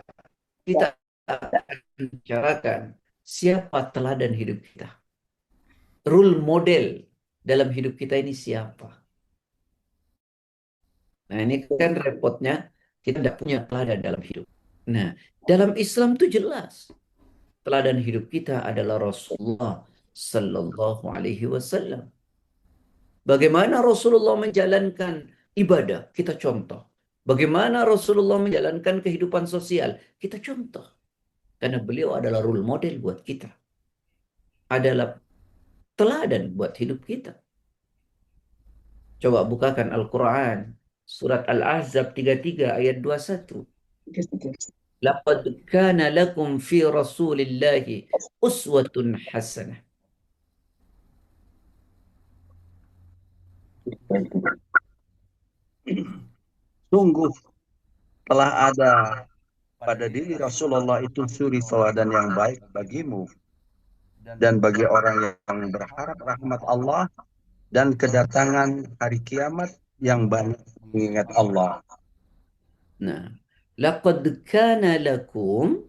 kita akan bicarakan siapa teladan hidup kita. Role model dalam hidup kita ini siapa? Nah, ini kan repotnya kita tidak punya teladan dalam hidup. Nah, dalam Islam itu jelas. Teladan hidup kita adalah Rasulullah Sallallahu Alaihi Wasallam. Bagaimana Rasulullah menjalankan ibadah, kita contoh. Bagaimana Rasulullah menjalankan kehidupan sosial, kita contoh. Karena beliau adalah role model buat kita. Adalah teladan buat hidup kita. Coba bukakan Al-Quran. Surat Al-Ahzab 33 ayat 21. Laqad kana lakum fi rasulillahi uswatun hasanah. Sungguh telah ada pada diri Rasulullah itu suri teladan yang baik bagimu dan bagi orang yang berharap rahmat Allah dan kedatangan hari kiamat yang banyak mengingat Allah. Nah, laqad kana lakum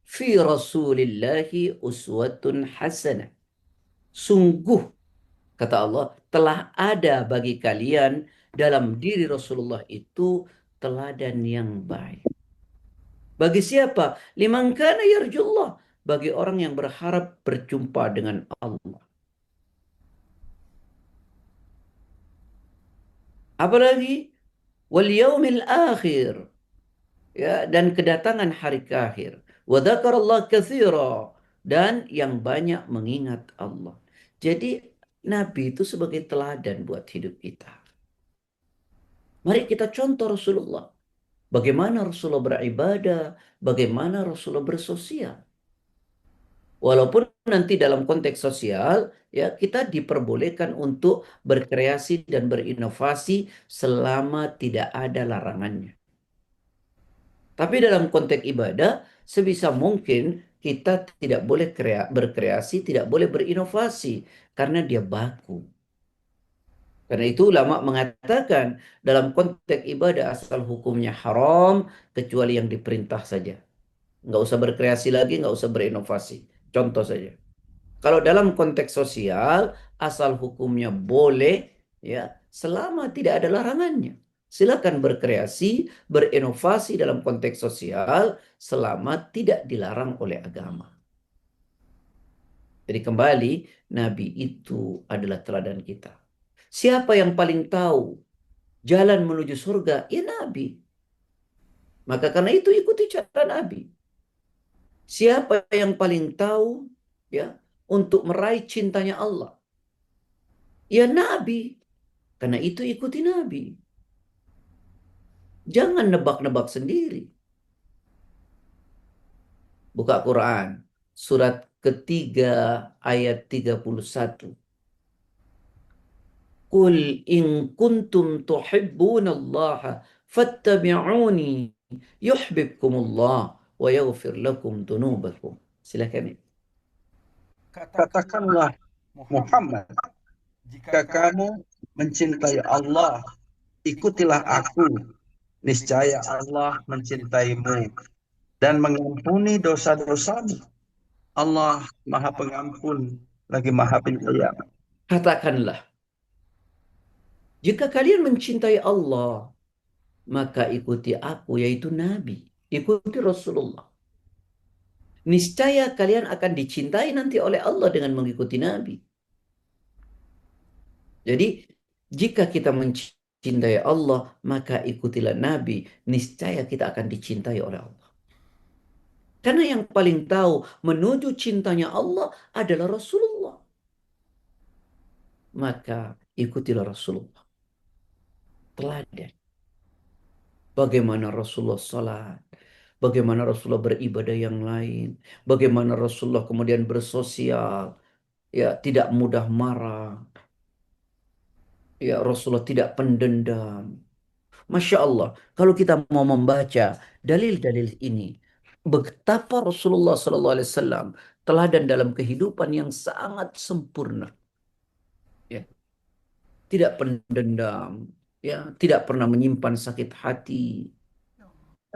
fi rasulillahi uswatun hasanah. Sungguh, kata Allah, telah ada bagi kalian dalam diri Rasulullah itu teladan yang baik. Bagi siapa? Liman kana yarjullah. Bagi orang yang berharap berjumpa dengan Allah. Apalagi wal yaumil akhir, ya, dan kedatangan hari akhir. Wa dzakarallaha katsira, dan yang banyak mengingat Allah. Jadi Nabi itu sebagai teladan buat hidup kita. Mari kita contoh Rasulullah. Bagaimana Rasulullah beribadah, bagaimana Rasulullah bersosial. Walaupun nanti dalam konteks sosial, ya, kita diperbolehkan untuk berkreasi dan berinovasi selama tidak ada larangannya. Tapi dalam konteks ibadah, sebisa mungkin kita tidak boleh berkreasi, tidak boleh berinovasi karena dia baku. Karena itu ulama mengatakan dalam konteks ibadah asal hukumnya haram kecuali yang diperintah saja. Nggak usah berkreasi lagi, nggak usah berinovasi. Contoh saja. Kalau dalam konteks sosial, asal hukumnya boleh, ya, selama tidak ada larangannya. Silakan berkreasi, berinovasi dalam konteks sosial selama tidak dilarang oleh agama. Jadi kembali, Nabi itu adalah teladan kita. Siapa yang paling tahu jalan menuju surga? Ya Nabi. Maka karena itu ikuti cara Nabi. Siapa yang paling tahu, ya, untuk meraih cintanya Allah? Ya Nabi. Karena itu ikuti Nabi. Jangan nebak-nebak sendiri. Buka Quran. Surat ketiga ayat 31. Qul in kuntum tuhibbunallaha fattabi'uni yuhibbukumullah wa yaghfir lakum dunubakum. Silakan. Katakanlah Muhammad, Muhammad, jika jika kamu mencintai Allah, ikutilah aku. Niscaya Allah mencintaimu dan mengampuni dosa-dosamu. Allah Maha Pengampun lagi Maha Penyayang. Katakanlah, jika kalian mencintai Allah, maka ikuti aku, yaitu Nabi. Ikuti Rasulullah. Niscaya kalian akan dicintai nanti oleh Allah dengan mengikuti Nabi. Jadi, jika kita mencintai Allah, maka ikutilah Nabi. Niscaya kita akan dicintai oleh Allah. Karena yang paling tahu menuju cintanya Allah adalah Rasulullah. Maka ikutilah Rasulullah. Teladan. Bagaimana Rasulullah salat. Bagaimana Rasulullah beribadah yang lain. Bagaimana Rasulullah kemudian bersosial. Ya, tidak mudah marah. Ya, Rasulullah tidak pendendam. Masya Allah, kalau kita mau membaca dalil-dalil ini, betapa Rasulullah SAW teladan dalam kehidupan yang sangat sempurna. Ya, tidak pendendam, ya, tidak pernah menyimpan sakit hati.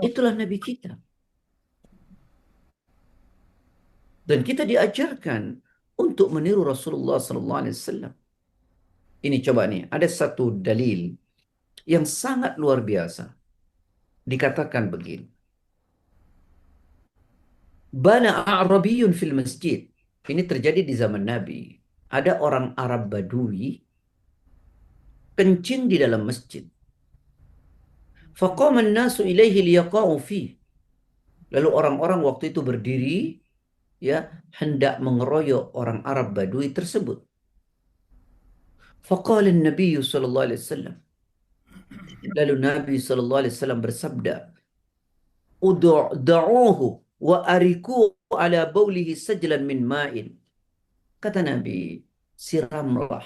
Itulah Nabi kita. Dan kita diajarkan untuk meniru Rasulullah SAW. Ini coba nih, ada satu dalil yang sangat luar biasa. Dikatakan begini. Bana A'rabiyun fil masjid. Ini terjadi di zaman Nabi. Ada orang Arab Badui kencing di dalam masjid. Faqama an-nasu ilaihi liyaqa'u fi. Lalu orang-orang waktu itu berdiri, ya, hendak mengeroyok orang Arab Badui tersebut. Faqala an-nabi sallallahu alaihi wasallam. Lalu Nabi sallallahu alaihi wasallam bersabda, "Ud'uhu wa ariku ala baulihi sajlan min ma'in." Kata Nabi, siramlah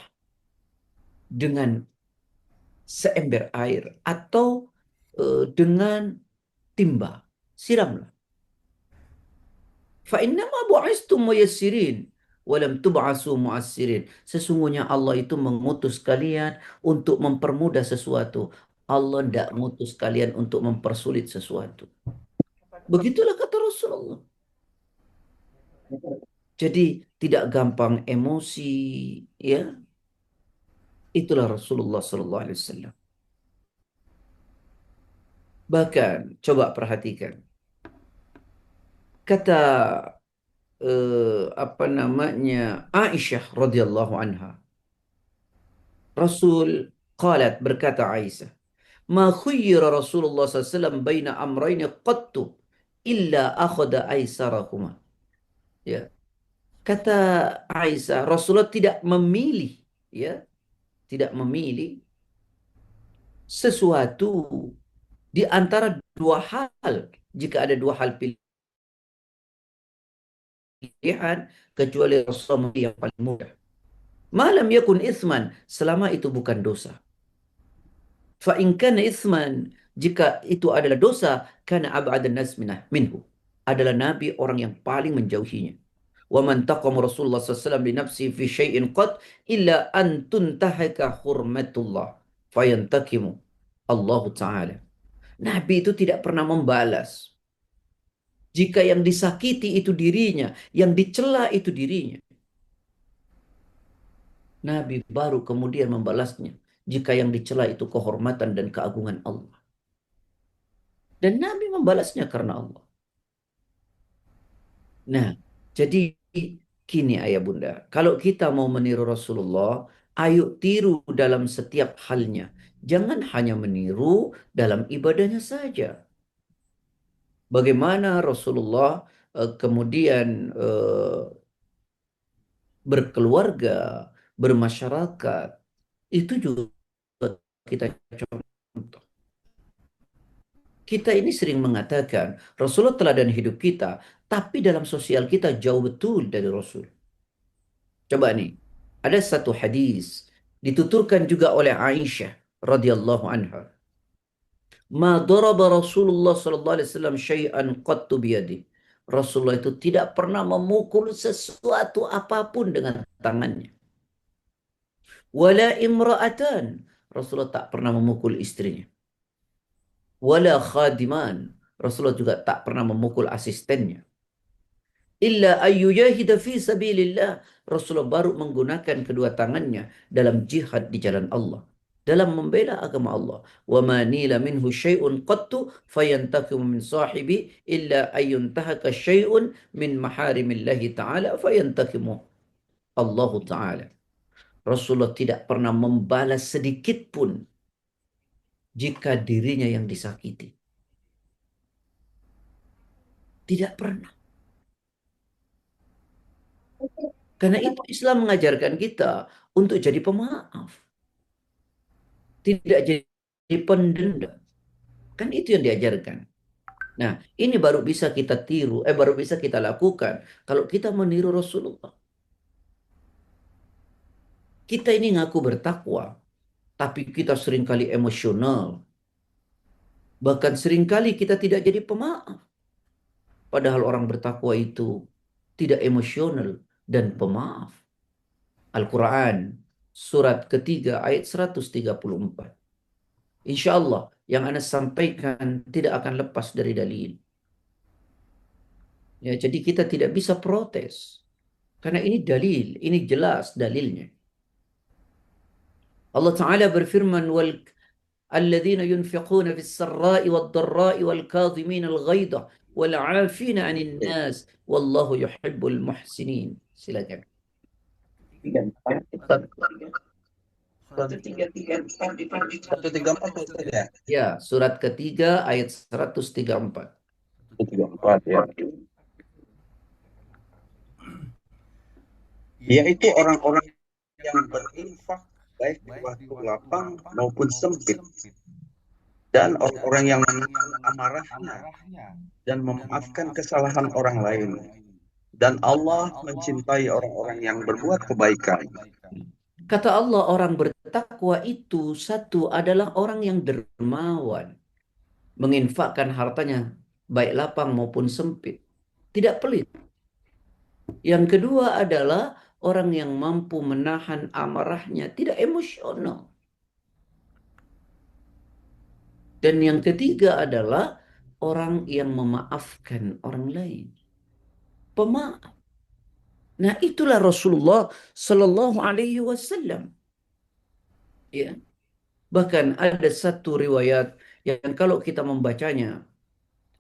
dengan seember air atau dengan timba. Siramlah. Fa innama bu'istum muyassirin wa lam tub'asu mu'assirin. Sesungguhnya Allah itu mengutus kalian untuk mempermudah sesuatu. Allah tidak mengutus kalian untuk mempersulit sesuatu. Begitulah kata Rasulullah. Jadi tidak gampang emosi, ya. Itulah Rasulullah sallallahu alaihi wasallam. Bahkan coba perhatikan. Kata apa namanya Aisyah radhiyallahu anha. Rasul qalat berkata Aisyah, "Ma khuyyira Rasulullah SAW baina amrayni qattu illa akhadha aisarahuma." Ya. Kata Aisyah, Rasulullah tidak memilih, ya, tidak memilih sesuatu di antara dua hal. Jika ada dua hal pilihan, kecuali Rasulullah memilih yang paling mudah. Malam yakun ithman, selama itu bukan dosa. Fa in kana ithman, jika itu adalah dosa, kana ab'adan nas minhu. Adalah Nabi orang yang paling menjauhinya. Wa man taqama Rasulullah SAW li nafsi fi syai'in qad illa an tuntahaka hurmatullah fayantakimu Allah Ta'ala. Nabi itu tidak pernah membalas. Jika yang disakiti itu dirinya, yang dicela itu dirinya. Nabi baru kemudian membalasnya. Jika yang dicela itu kehormatan dan keagungan Allah. Dan Nabi membalasnya karena Allah. Nah, jadi gini ayah bunda. Kalau kita mau meniru Rasulullah, ayo tiru dalam setiap halnya. Jangan hanya meniru dalam ibadahnya saja. Bagaimana Rasulullah kemudian berkeluarga, bermasyarakat, itu juga kita contoh. Kita ini sering mengatakan Rasulullah teladan hidup kita, tapi dalam sosial kita jauh betul dari Rasul. Coba nih, ada satu hadis dituturkan juga oleh Aisyah radhiyallahu anha. Ma daraba Rasulullah sallallahu alaihi wasallam syai'an qattu biyadi. Rasulullah itu tidak pernah memukul sesuatu apapun dengan tangannya. Wala imra'atan. Rasulullah tak pernah memukul istrinya. Wala khadiman. Rasulullah juga tak pernah memukul asistennya. Illa ayyujahida fi sabilillah. Rasulullah baru menggunakan kedua tangannya dalam jihad di jalan Allah. Dalam membela agama Allah. Wa ma nila minhu syai'un qattu fayantakimu min sahibi illa ayyuntahaka syai'un min maharimillahi ta'ala fayantakimu Allah Ta'ala. Rasulullah tidak pernah membalas sedikit pun jika dirinya yang disakiti. Tidak pernah. Karena itu Islam mengajarkan kita untuk jadi pemaaf. Tidak jadi pendendam. Kan itu yang diajarkan. Nah, ini baru bisa kita tiru, baru bisa kita lakukan kalau kita meniru Rasulullah. Kita ini ngaku bertakwa, tapi kita seringkali emosional. Bahkan seringkali kita tidak jadi pemaaf. Padahal orang bertakwa itu tidak emosional dan pemaaf. Al-Quran, surat ketiga ayat 134. Insya Allah, yang Anda sampaikan tidak akan lepas dari dalil. Ya, jadi kita tidak bisa protes. Karena ini dalil, ini jelas dalilnya. Allah Ta'ala berfirman, الذين ينفقون في السراء والضراء والكاظمين الغيظ والعافين عن الناس والله يحب المحسنين. Silakan. Satu tiga empat ya. Ya, surat ketiga ayat 134. 134 ya. Yaitu orang-orang yang berinfak baik di waktu lapang maupun sempit, dan orang-orang yang menahan amarahnya dan memaafkan kesalahan orang lain. Dan Allah mencintai orang-orang yang berbuat kebaikan. Kata Allah, orang bertakwa itu satu adalah orang yang dermawan, menginfakkan hartanya baik lapang maupun sempit, tidak pelit. Yang kedua adalah orang yang mampu menahan amarahnya, tidak emosional. Dan yang ketiga adalah orang yang memaafkan orang lain. Pemaaf. Nah, itulah Rasulullah Sallallahu Alaihi Wasallam. Ya. Bahkan ada satu riwayat yang kalau kita membacanya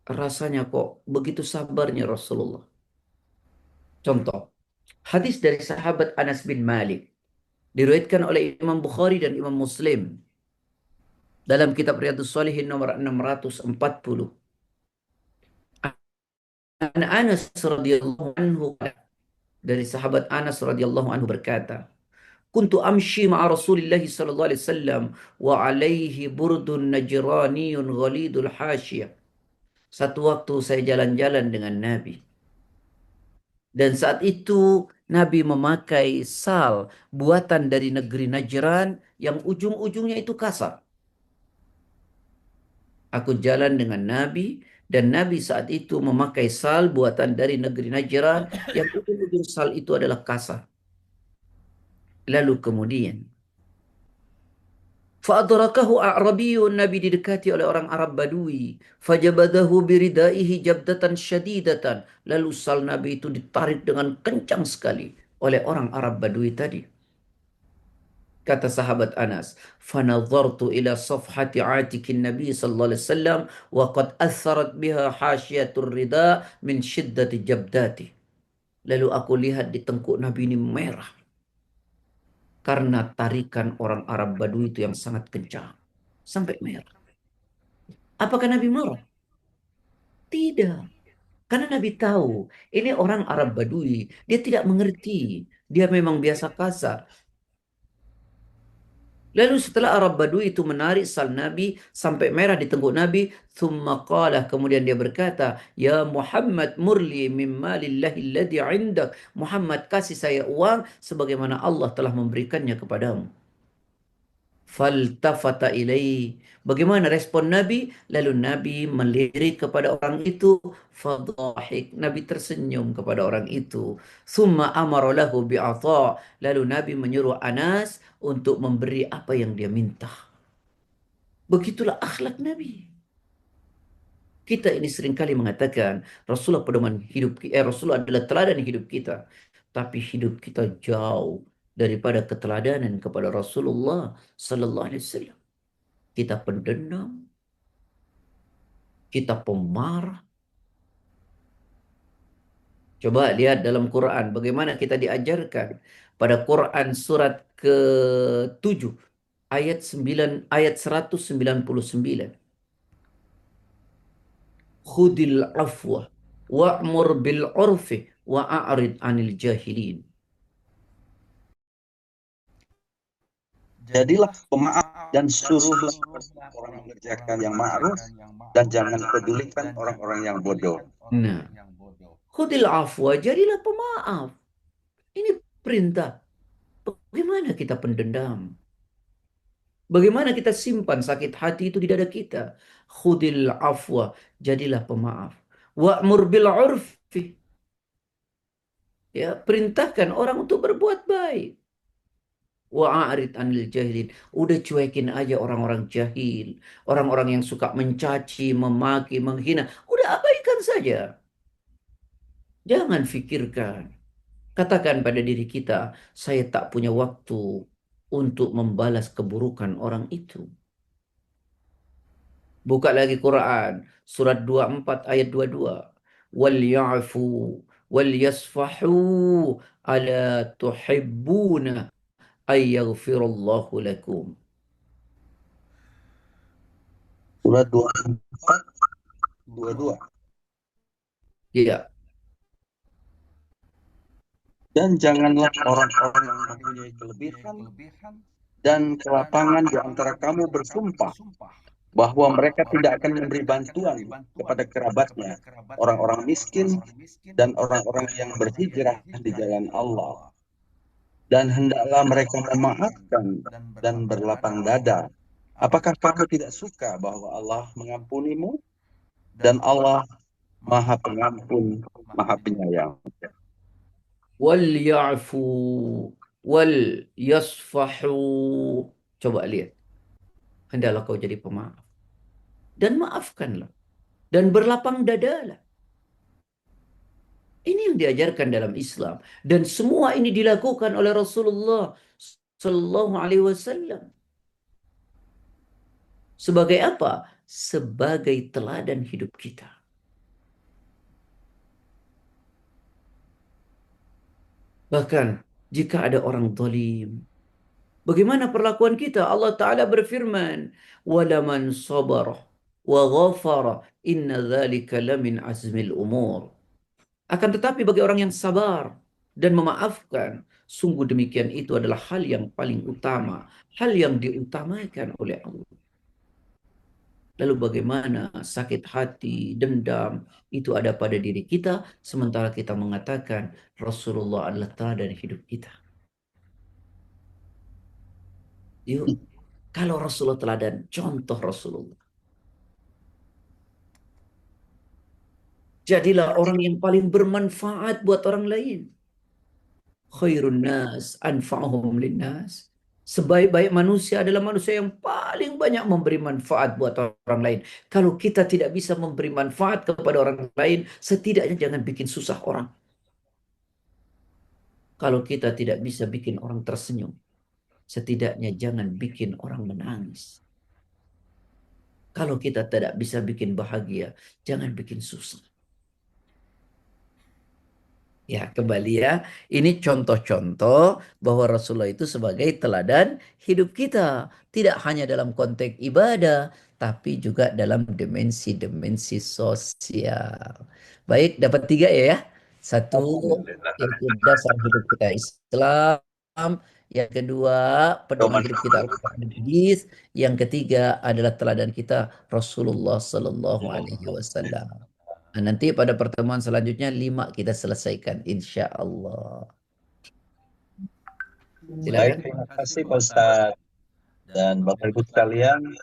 rasanya kok begitu sabarnya Rasulullah. Contoh, hadis dari sahabat Anas bin Malik diriwayatkan oleh Imam Bukhari dan Imam Muslim dalam kitab Riyadhus Shalihin nomor 640. An Anas radhiyallahu anhu, dari sahabat Anas radhiyallahu anhu berkata, "Kuntu amshi ma'a Rasulillah sallallahu alaihi wasallam wa alaihi burdun najraniyun ghalidul hasyiyah." Satu waktu saya jalan-jalan dengan Nabi, dan saat itu Nabi memakai sal buatan dari negeri Najran yang ujung-ujungnya itu kasar. Aku jalan dengan Nabi, dan Nabi saat itu memakai sal buatan dari negeri Najran yang ujung-ujung sal itu adalah kasar. Lalu kemudian fa'adrakahu a'rabiyun, Nabi didekati oleh orang Arab Badui. Fajabadahu biridaihi jabdatan syadidatan. Lalu sal Nabi itu ditarik dengan kencang sekali oleh orang Arab Badui tadi. Kata sahabat Anas, "Fanadhartu ila safhati atikin Nabi sallallahu alaihi wasallam wa qad atharat biha hasyiatur rida min shiddati jabdati." Lalu aku lihat di tengkuk Nabi ini merah karena tarikan orang Arab Badui itu yang sangat kencang sampai merah. Apakah Nabi marah? Tidak. Karena Nabi tahu ini orang Arab Badui, dia tidak mengerti. Dia memang biasa kasar. Lalu setelah Arab Badui itu menarik sal Nabi sampai merah di tengkuk Nabi, thumma qala, kemudian dia berkata, "Ya Muhammad, murli min malillahi alladhi 'indak." Muhammad, kasih saya uang sebagaimana Allah telah memberikannya kepadamu. Faltafata ilai. Bagaimana respon Nabi? Lalu Nabi melirik kepada orang itu. Fadhahik. Nabi tersenyum kepada orang itu. Summa amara lahu bi'atha. Lalu Nabi menyuruh Anas untuk memberi apa yang dia minta. Begitulah akhlak Nabi. Kita ini seringkali mengatakan Rasulullah pedoman hidup, Rasulullah adalah teladan hidup kita. Tapi hidup kita jauh daripada keteladanan kepada Rasulullah sallallahu alaihi wasallam. Kita pendendam, kita pemarah. Coba lihat dalam Quran bagaimana kita diajarkan pada Quran surat ke-7 ayat 9, ayat 199. Khudil afwa wa'mur bil urfi wa'arid anil jahilin. Jadilah pemaaf dan suruhlah orang mengerjakan yang ma'ruf dan jangan pedulikan orang-orang yang bodoh. Nah, khudil afwa, jadilah pemaaf. Ini perintah. Bagaimana kita pendendam? Bagaimana kita simpan sakit hati itu di dada kita? Khudil afwa, jadilah pemaaf. Wa'mur bil urfi. Ya, perintahkan orang untuk berbuat baik. Wa'arid anil jahilin. Udah cuekin aja orang-orang jahil. Orang-orang yang suka mencaci, memaki, menghina. Udah abaikan saja. Jangan fikirkan. Katakan pada diri kita, saya tak punya waktu untuk membalas keburukan orang itu. Buka lagi Quran, surat 24 ayat 22. Wal ya'fu wal yasfahu ala tuhibbuna ay yaghfirallahu lakum. Surat 24, 22. Ya, Dan janganlah orang-orang yang mempunyai kelebihan dan kelapangan di antara kamu bersumpah bahwa mereka tidak akan memberi bantuan kepada kerabatnya, orang-orang miskin dan orang-orang yang berhijrah di jalan Allah. Dan hendaklah mereka memaafkan dan berlapang dada. Apakah kamu tidak suka bahwa Allah mengampunimu? Dan Allah Maha Pengampun, Maha Penyayang. wal ya'fu wal yasfahu. Coba lihat. Hendaklah kau jadi pemaaf. Dan maafkanlah. Dan berlapang dadalah. Ini yang diajarkan dalam Islam. Dan semua ini dilakukan oleh Rasulullah Sallallahu Alaihi Wasallam. Sebagai apa? sebagai teladan hidup kita. Bahkan jika ada orang zalim, bagaimana perlakuan kita? Allah Ta'ala berfirman, وَلَمَنْ صَبَرَ وَغَفَرَ إِنَّ ذَلِكَ لَمِنْ عَزْمِ الْأُمُورِ. Akan tetapi bagi orang yang sabar dan memaafkan, sungguh demikian itu adalah hal yang paling utama, hal yang diutamakan oleh Allah. Lalu bagaimana sakit hati, dendam, itu ada pada diri kita, sementara kita mengatakan Rasulullah adalah teladan hidup kita. Yuk, kalau Rasulullah teladan, contoh Rasulullah. Jadilah orang yang paling bermanfaat buat orang lain. Khairun nas anfa'uhum linnas. Sebaik-baik manusia adalah manusia yang paling banyak memberi manfaat buat orang lain. Kalau kita tidak bisa memberi manfaat kepada orang lain, setidaknya jangan bikin susah orang. Kalau kita tidak bisa bikin orang tersenyum, setidaknya jangan bikin orang menangis. Kalau kita tidak bisa bikin bahagia, jangan bikin susah. Ya, kembali ya. Ini contoh-contoh bahwa Rasulullah itu sebagai teladan hidup kita. Tidak hanya dalam konteks ibadah, tapi juga dalam dimensi-dimensi sosial. Baik, dapat 3 ya. Satu, Alhamdulillah. yaitu dasar hidup kita Islam. Yang kedua, pedoman hidup kita Al-Quran dan Hadis. Yang ketiga adalah teladan kita Rasulullah Sallallahu Alaihi Wasallam. Nah, nanti pada pertemuan selanjutnya 5 kita selesaikan insya Allah. Baik, Silakan. terima kasih Pak Ustadz. Dan Bapak Ibu sekalian,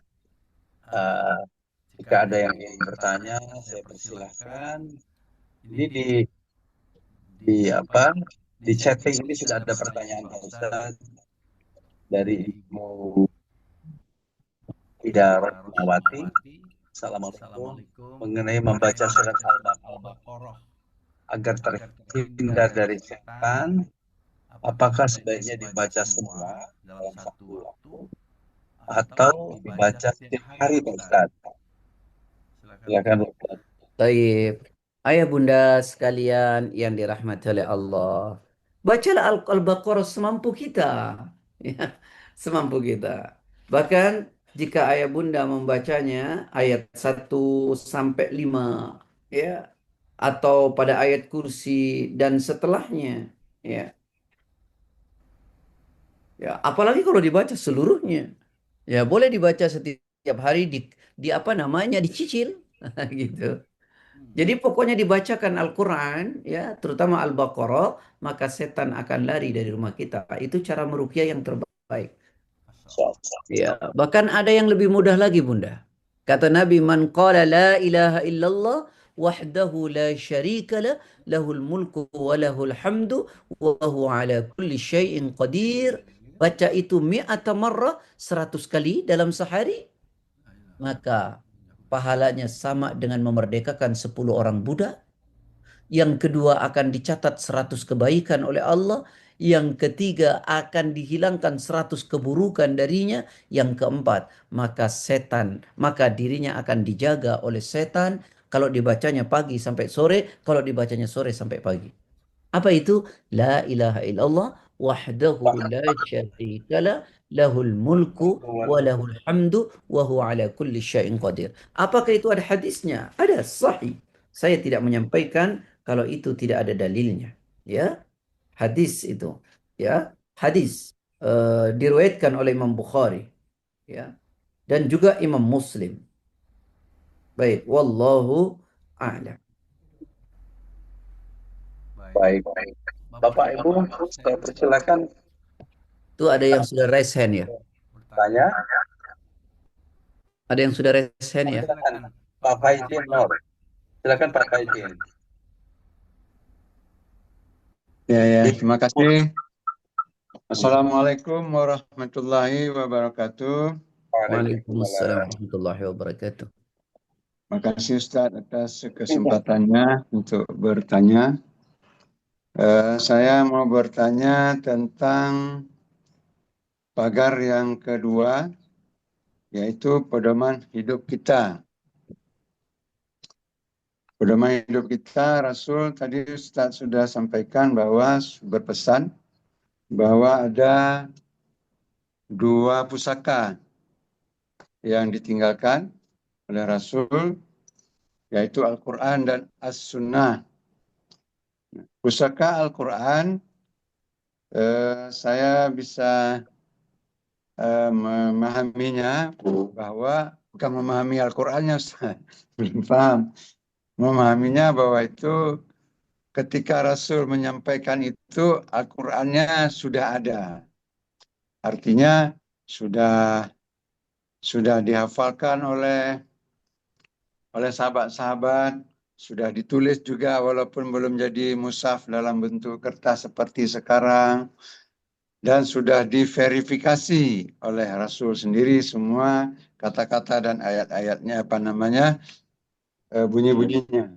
jika ada yang ingin bertanya, saya persilahkan. Ini di chatting ini sudah ada pertanyaan Pak Ustadz dari Ibu Ida Rosmawati. Assalamualaikum, mengenai membaca surat Al-Baqarah agar terhindar dari setan, apakah sebaiknya dibaca semua dalam satu waktu atau dibaca setiap hari Pak Ustadz? Silakan Ustaz. Taib. Ayah bunda sekalian yang dirahmati oleh Allah. Bacalah Al-Baqarah semampu kita. Ya, semampu kita. Bahkan jika ayah bunda membacanya ayat 1 sampai 5, ya, atau pada ayat kursi dan setelahnya, ya. Ya, apalagi kalau dibaca seluruhnya. Ya, boleh dibaca setiap hari di apa namanya dicicil gitu. Jadi pokoknya dibacakan Al-Quran, ya, terutama Al-Baqarah, maka setan akan lari dari rumah kita. Itu cara meruqyah yang terbaik. Ya, bahkan ada yang lebih mudah lagi, Bunda. Kata Nabi, "Man qala la ilaha illallah wahdahu la syarika lah, lahul mulku wa lahul hamdu wa huwa ala kulli syai'in qadir." Baca itu mi'ata marrah, 100 kali dalam sehari, maka pahalanya sama dengan memerdekakan 10 orang budak. Yang kedua akan dicatat 100 kebaikan oleh Allah. Yang ketiga akan dihilangkan 100 keburukan darinya. Yang keempat, maka dirinya akan dijaga oleh setan. Kalau dibacanya pagi sampai sore, kalau dibacanya sore sampai pagi. Apa itu? La ilaha illallah wahdahu la syarikalah lahul mulku wa lahul hamdu wa huwa ala kulli syai'in qadir. Apakah itu ada hadisnya? Ada, sahih. Saya tidak menyampaikan kalau itu tidak ada dalilnya. Ya, hadis itu. Ya, hadis diriwayatkan oleh Imam Bukhari. Ya, dan juga Imam Muslim. Baik, wallahu a'lam. Baik. Bapak Ibu, saya persilakan Itu ada yang sudah raise hand ya? tanya. Ada yang sudah raise hand ya? Silakan Pak Faizin Nur. Silakan Pak Faizin. Ya, terima kasih. Assalamualaikum warahmatullahi wabarakatuh. Waalaikumsalam warahmatullahi wabarakatuh. Terima kasih Ustadz atas kesempatannya untuk bertanya. Saya mau bertanya tentang pagar yang kedua yaitu pedoman hidup kita. Pedoman hidup kita, Rasul tadi Ustaz sudah sampaikan bahwa berpesan bahwa ada dua pusaka yang ditinggalkan oleh Rasul, yaitu Al-Quran dan As-Sunnah. Pusaka Al-Quran, saya bisa memahaminya bahwa bukan memahami Al-Qurannya, Ustaz. Belum paham. Memahaminya bahwa itu ketika Rasul menyampaikan itu, Al-Qurannya sudah ada. Artinya sudah dihafalkan oleh sahabat-sahabat, sudah ditulis juga walaupun belum jadi mushaf dalam bentuk kertas seperti sekarang, dan sudah diverifikasi oleh Rasul sendiri semua kata-kata dan ayat-ayatnya, bunyi-bunyinya.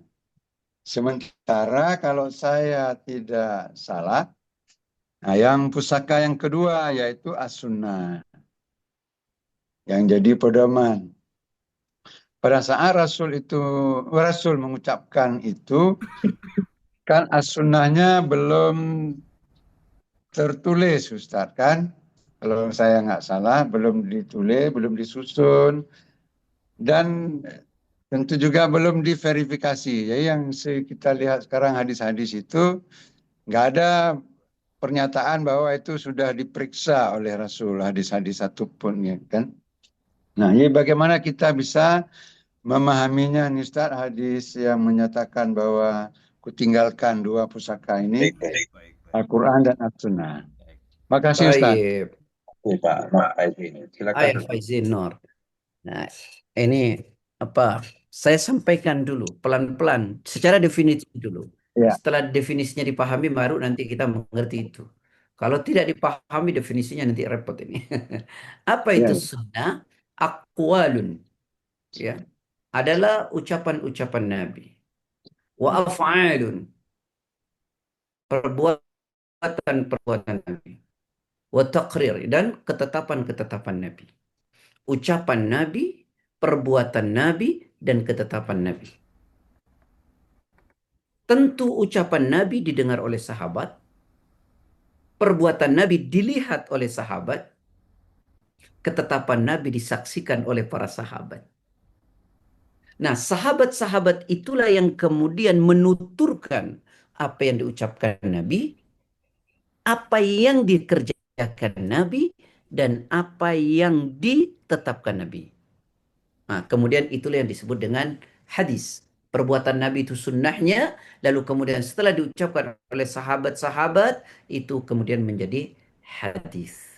Sementara kalau saya tidak salah, yang pusaka yang kedua yaitu As-Sunnah yang jadi pedoman. Pada saat Rasul mengucapkan itu, kan As-Sunnahnya belum tertulis, Ustaz, kan? Kalau saya nggak salah, belum ditulis, belum disusun, dan tentu juga belum diverifikasi. Jadi yang kita lihat sekarang hadis-hadis itu, nggak ada pernyataan bahwa itu sudah diperiksa oleh Rasul, hadis-hadis satupun, ya kan? Nah, ini bagaimana kita bisa memahaminya nih Ustaz, hadis yang menyatakan bahwa kutinggalkan dua pusaka ini, Baik, baik. Al-Quran dan As-Sunnah. Makasih Ustaz. Baik, Pak Faizin, silakan. Ayah Faizin Nur. Nah, ini saya sampaikan dulu pelan-pelan secara definisi dulu. Ya. Setelah definisinya dipahami baru nanti kita mengerti itu. Kalau tidak dipahami definisinya nanti repot ini. Apa itu Ya. sunnah? Aqwalun, ya, adalah ucapan-ucapan Nabi. Wa af'alun, perbuatan-perbuatan Nabi. Wa taqrir, dan ketetapan-ketetapan Nabi. Ucapan Nabi, perbuatan Nabi, dan ketetapan Nabi. Tentu ucapan Nabi didengar oleh sahabat, perbuatan Nabi dilihat oleh sahabat, ketetapan Nabi disaksikan oleh para sahabat. Nah, sahabat-sahabat itulah yang kemudian menuturkan apa yang diucapkan Nabi, apa yang dikerjakan Nabi, dan apa yang ditetapkan Nabi. Nah, kemudian itulah yang disebut dengan hadis. Perbuatan Nabi itu sunnahnya, lalu kemudian setelah diucapkan oleh sahabat-sahabat, itu kemudian menjadi hadis.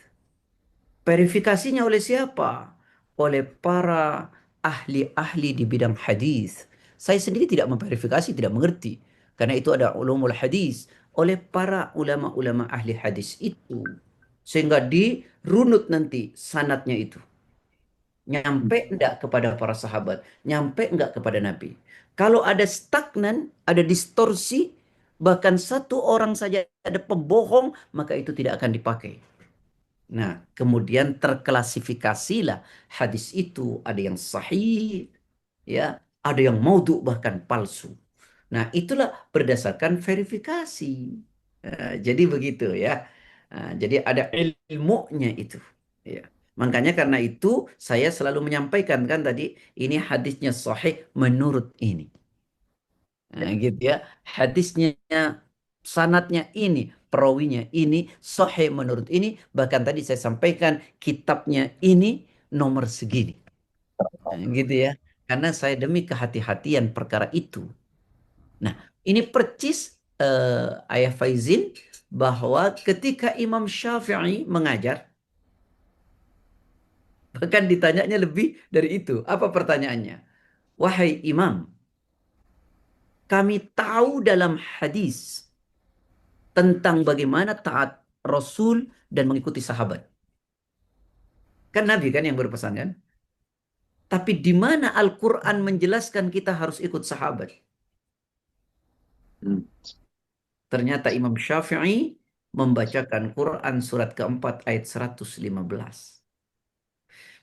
Verifikasinya oleh siapa? Oleh para ahli-ahli di bidang hadis. Saya sendiri tidak memverifikasi, tidak mengerti. Karena itu ada ulumul hadis. Oleh para ulama-ulama ahli hadis itu. Sehingga dirunut nanti sanatnya itu. Nyampe enggak kepada para sahabat? Nyampe enggak kepada Nabi? Kalau ada stagnan, ada distorsi, bahkan satu orang saja ada pembohong, maka itu tidak akan dipakai. Nah, kemudian terklasifikasilah hadis itu, ada yang sahih, ya, ada yang maudhu bahkan palsu. Nah, itulah berdasarkan verifikasi. Jadi begitu ya. Jadi ada ilmunya itu. Ya. Makanya karena itu saya selalu menyampaikan kan tadi ini hadisnya sahih menurut ini. Nah, gitu ya. Hadisnya sanatnya ini, perawinya ini, sahih menurut ini, bahkan tadi saya sampaikan kitabnya ini nomor segini. Nah, gitu ya. Karena saya demi kehati-hatian perkara itu. Nah, ini percis Ayah Faizin bahwa ketika Imam Syafi'i mengajar, bahkan ditanyanya lebih dari itu. Apa pertanyaannya? Wahai Imam, kami tahu dalam hadis tentang bagaimana taat Rasul dan mengikuti sahabat. Kan Nabi kan yang berpesan kan? Tapi di mana Al-Quran menjelaskan kita harus ikut sahabat? Ternyata Imam Syafi'i membacakan Quran surat keempat ayat 115.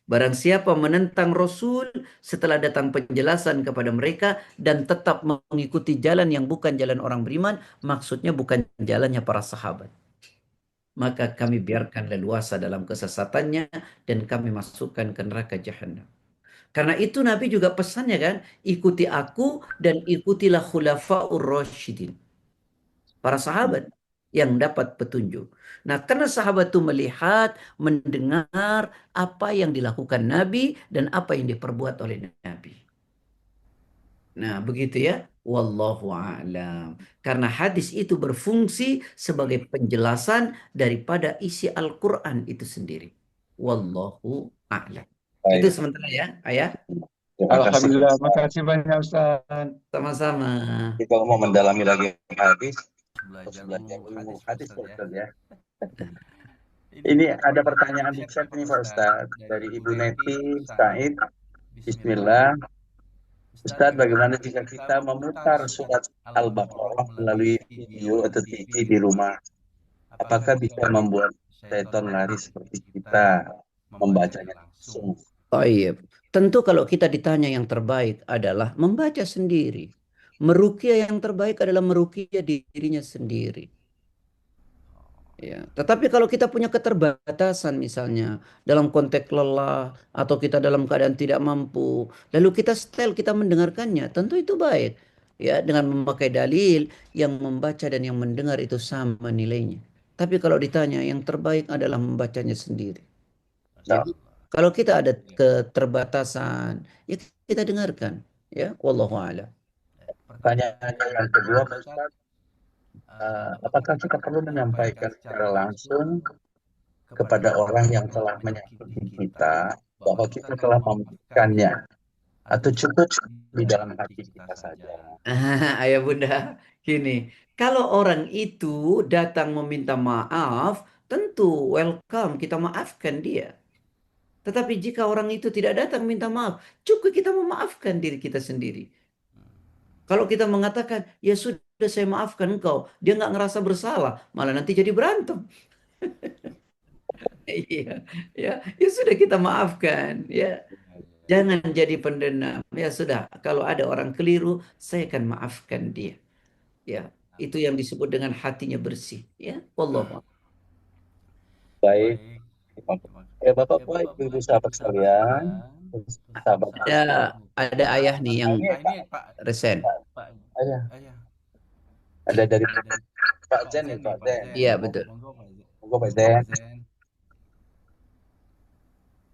Barang siapa menentang Rasul setelah datang penjelasan kepada mereka dan tetap mengikuti jalan yang bukan jalan orang beriman, maksudnya bukan jalannya para sahabat. Maka kami biarkan leluasa dalam kesesatannya dan kami masukkan ke neraka jahanam. Karena itu Nabi juga pesannya kan, ikuti aku dan ikutilah khulafaur rasyidin. Para sahabat yang dapat petunjuk. Nah, karena sahabat itu melihat, mendengar apa yang dilakukan Nabi dan apa yang diperbuat oleh Nabi. Nah, begitu ya. Wallahu a'lam. Karena hadis itu berfungsi sebagai penjelasan daripada isi Al-Quran itu sendiri. Wallahu a'lam. Itu Baik. sementara ya, Ayah. Terima kasih. Alhamdulillah, makasih banyak Ustaz. Sama-sama. Kita mau mendalami lagi hadis, terus Belajar belajar ilmu ilmu hadis hadis Pak Ustadz Ustaz ya. ya. Ini ada pertanyaan di chat nih Pak Ustaz dari Ibu Neti Said. Bismillah. Ustadz, bagaimana jika kita memutar surat Al-Baqarah melalui video atau TV di rumah? Apakah bisa membuat syaitan lari seperti kita membacanya langsung? Taib. Tentu kalau kita ditanya yang terbaik adalah membaca sendiri. Meruqyah yang terbaik adalah meruqyah dirinya sendiri. Ya, tetapi kalau kita punya keterbatasan misalnya dalam konteks lelah atau kita dalam keadaan tidak mampu, lalu kita setel kita mendengarkannya, tentu itu baik. Ya, dengan memakai dalil yang membaca dan yang mendengar itu sama nilainya. Tapi kalau ditanya yang terbaik adalah membacanya sendiri. Jadi kalau kita ada keterbatasan, ya kita dengarkan. Ya, wallahu a'lam. Pertanyaan yang kedua Pak Ustadz, apakah kita perlu menyampaikan secara langsung kepada orang yang telah menyakiti kita bahwa kita telah memaafkannya, atau cukup di dalam hati kita saja? Ayah bunda, gini, kalau orang itu datang meminta maaf, tentu welcome, kita maafkan dia. Tetapi jika orang itu tidak datang minta maaf, cukup kita memaafkan diri kita sendiri. Kalau kita mengatakan, ya sudah saya maafkan engkau, dia nggak ngerasa bersalah, malah nanti jadi berantem. Iya, ya, ya sudah kita maafkan, ya. Jangan jadi pendendam. Ya sudah, kalau ada orang keliru, saya akan maafkan dia. Ya, itu yang disebut dengan hatinya bersih. Ya, wallahu a'lam. Baik. Ya Bapak-Bapak, Ibu-ibu sahabat sekalian, sahabat Ada ayah nih yang Ini Pak resen. ayah, Ayah. ada dari Pak Zen nih, Pak Zen. Iya, betul. Monggo Pak Zen,